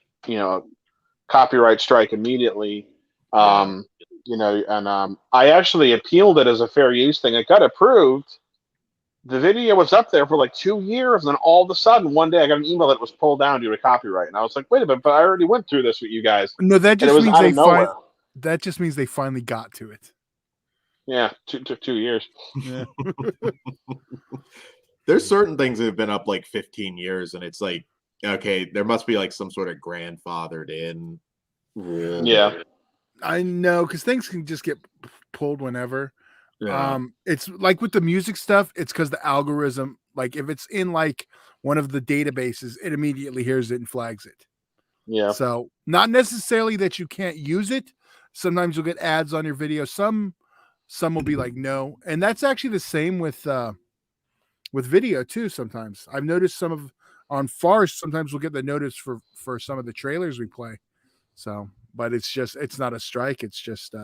copyright strike immediately. I actually appealed it as a fair use thing. It got approved. The video was up there for like 2 years, and then all of a sudden, one day I got an email that it was pulled down due to copyright, and I was like, "Wait a minute!" But I already went through this with you guys. No, that just means that just means they finally got to it. Yeah, 2 years. Yeah. There's certain things that have been up like 15 years, and it's like, okay, there must be like some sort of grandfathered in rule. Yeah, I know, because things can just get pulled whenever. Yeah. It's like with the music stuff, it's because the algorithm, like if it's in like one of the databases, it immediately hears it and flags it. Yeah. So not necessarily that you can't use it. Sometimes you'll get ads on your video. Some will be like no, and that's actually the same with video too. Sometimes I've noticed on Farce. Sometimes we'll get the notice for some of the trailers we play. So, but it's not a strike. It's just.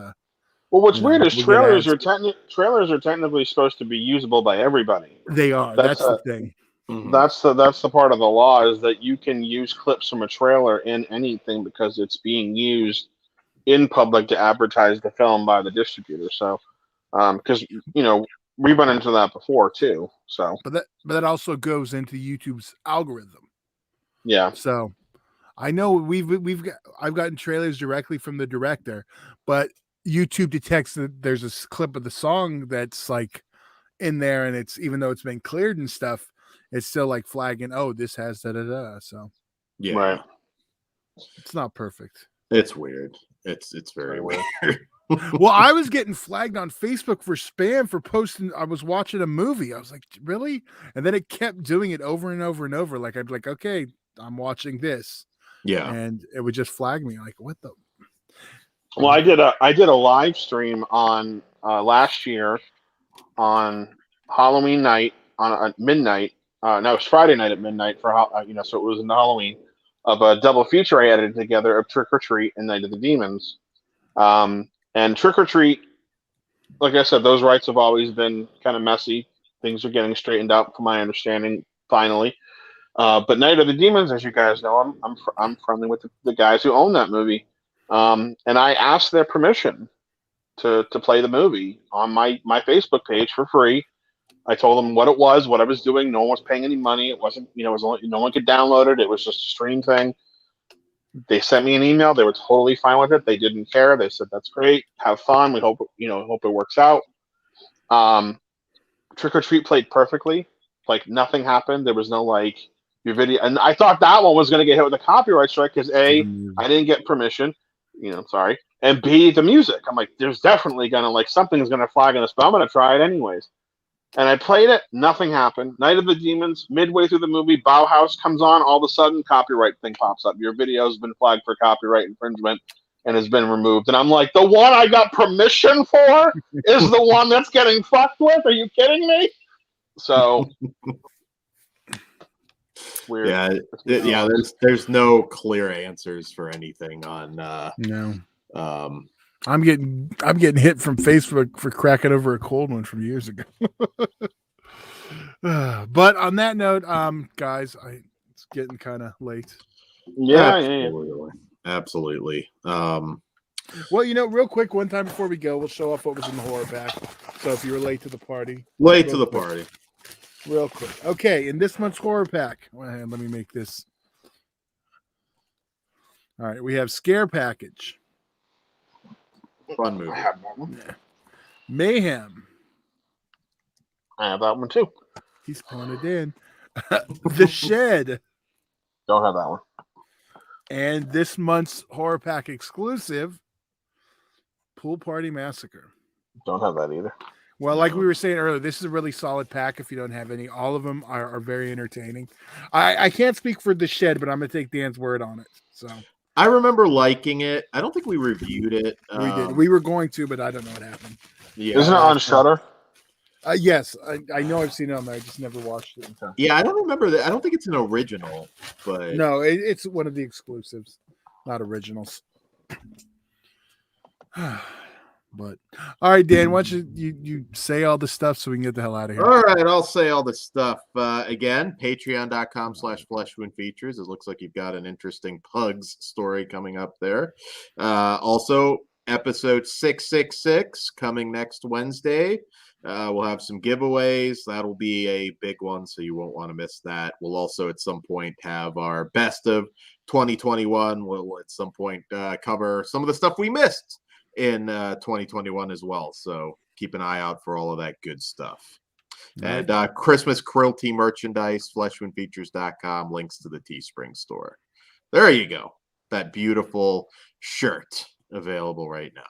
Well, what's weird is trailers are technically supposed to be usable by everybody. They are. That's the thing. Mm-hmm. That's the part of the law is that you can use clips from a trailer in anything because it's being used in public to advertise the film by the distributor. So, because we've run into that before too. So, but that also goes into YouTube's algorithm. Yeah. So, I know I've gotten trailers directly from the director, but YouTube detects that there's a clip of the song that's like in there, and it's even though it's been cleared and stuff, it's still like flagging. Oh, this has da. So yeah, right. It's not perfect. It's weird. It's very weird. Well, I was getting flagged on Facebook for spam for posting. I was watching a movie. I was like, really? And then it kept doing it over and over and over. Like I'd be like, okay, I'm watching this. Yeah, and it would just flag me. Like, what the? Well, I did a live stream on last year on Halloween night on midnight. No, it was Friday night at midnight for so it was in Halloween of a double feature I edited together of Trick or Treat and Night of the Demons. And Trick or Treat, like I said, those rights have always been kind of messy. Things are getting straightened out, from my understanding, finally. But Night of the Demons, as you guys know, I'm friendly with the guys who own that movie. And I asked their permission to play the movie on my Facebook page for free. I told them what it was, what I was doing. No one was paying any money. It wasn't, it was only, no one could download it. It was just a stream thing. They sent me an email. They were totally fine with it. They didn't care. They said, "That's great. Have fun. We hope hope it works out." Trick or Treat played perfectly. Like nothing happened. There was no your video. And I thought that one was going to get hit with a copyright strike because A, I didn't get permission. Sorry. And B, the music. I'm like, there's definitely gonna something's gonna flag on this, but I'm gonna try it anyways. And I played it. Nothing happened. Night of the Demons. Midway through the movie, Bauhaus comes on. All of a sudden, copyright thing pops up. Your video has been flagged for copyright infringement and has been removed. And I'm like, the one I got permission for is the one that's getting fucked with? Are you kidding me? So weird. Yeah. There's no clear answers for anything on. No. I'm getting hit from Facebook for cracking over a cold one from years ago. But on that note, guys, it's getting kind of late. Yeah. Absolutely. Well, real quick, one time before we go, we'll show off what was in the horror pack. So if you were late to the party. Real quick. Okay, in this month's horror pack, let me make this. All right, we have Scare Package. Fun movie. I have that one. Yeah. Mayhem. I have that one too. He's pulling it in. The Shed. Don't have that one. And this month's horror pack exclusive, Pool Party Massacre. Don't have that either. Well, like we were saying earlier, this is a really solid pack if you don't have any. All of them are very entertaining. I can't speak for The Shed, but I'm going to take Dan's word on it. So I remember liking it. I don't think we reviewed it. We did. We were going to, but I don't know what happened. Yeah. Isn't it on Shudder? Yes. I know I've seen it on there. I just never watched it. Yeah, I don't remember that. I don't think it's an original, but no, it's one of the exclusives, not originals. But all right, Dan, why don't you say all the stuff so we can get the hell out of here? All right, I'll say all the stuff again. Patreon.com/fleshwoundfeatures. It looks like you've got an interesting Pugs story coming up there. Also, episode 666 coming next Wednesday. We'll have some giveaways. That'll be a big one, so you won't want to miss that. We'll also at some point have our best of 2021. We'll at some point cover some of the stuff we missed in 2021 as well. So keep an eye out for all of that good stuff. Right. And Christmas Cruelty merchandise, fleshwoundfeatures.com, links to the Teespring store. There you go. That beautiful shirt available right now.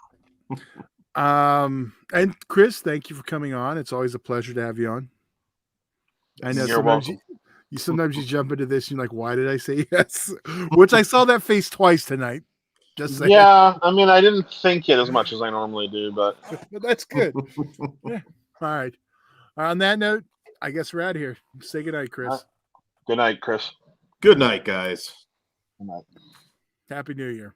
And Chris, thank you for coming on. It's always a pleasure to have you on. I know sometimes you jump into this and you're like, why did I say yes? Which I saw that face twice tonight. Just saying. Yeah, I mean, I didn't think it as much as I normally do, but that's good. Yeah. All right. On that note, I guess we're out of here. Say goodnight, Chris. Good night, Chris. Good night, guys. Good night. Happy New Year.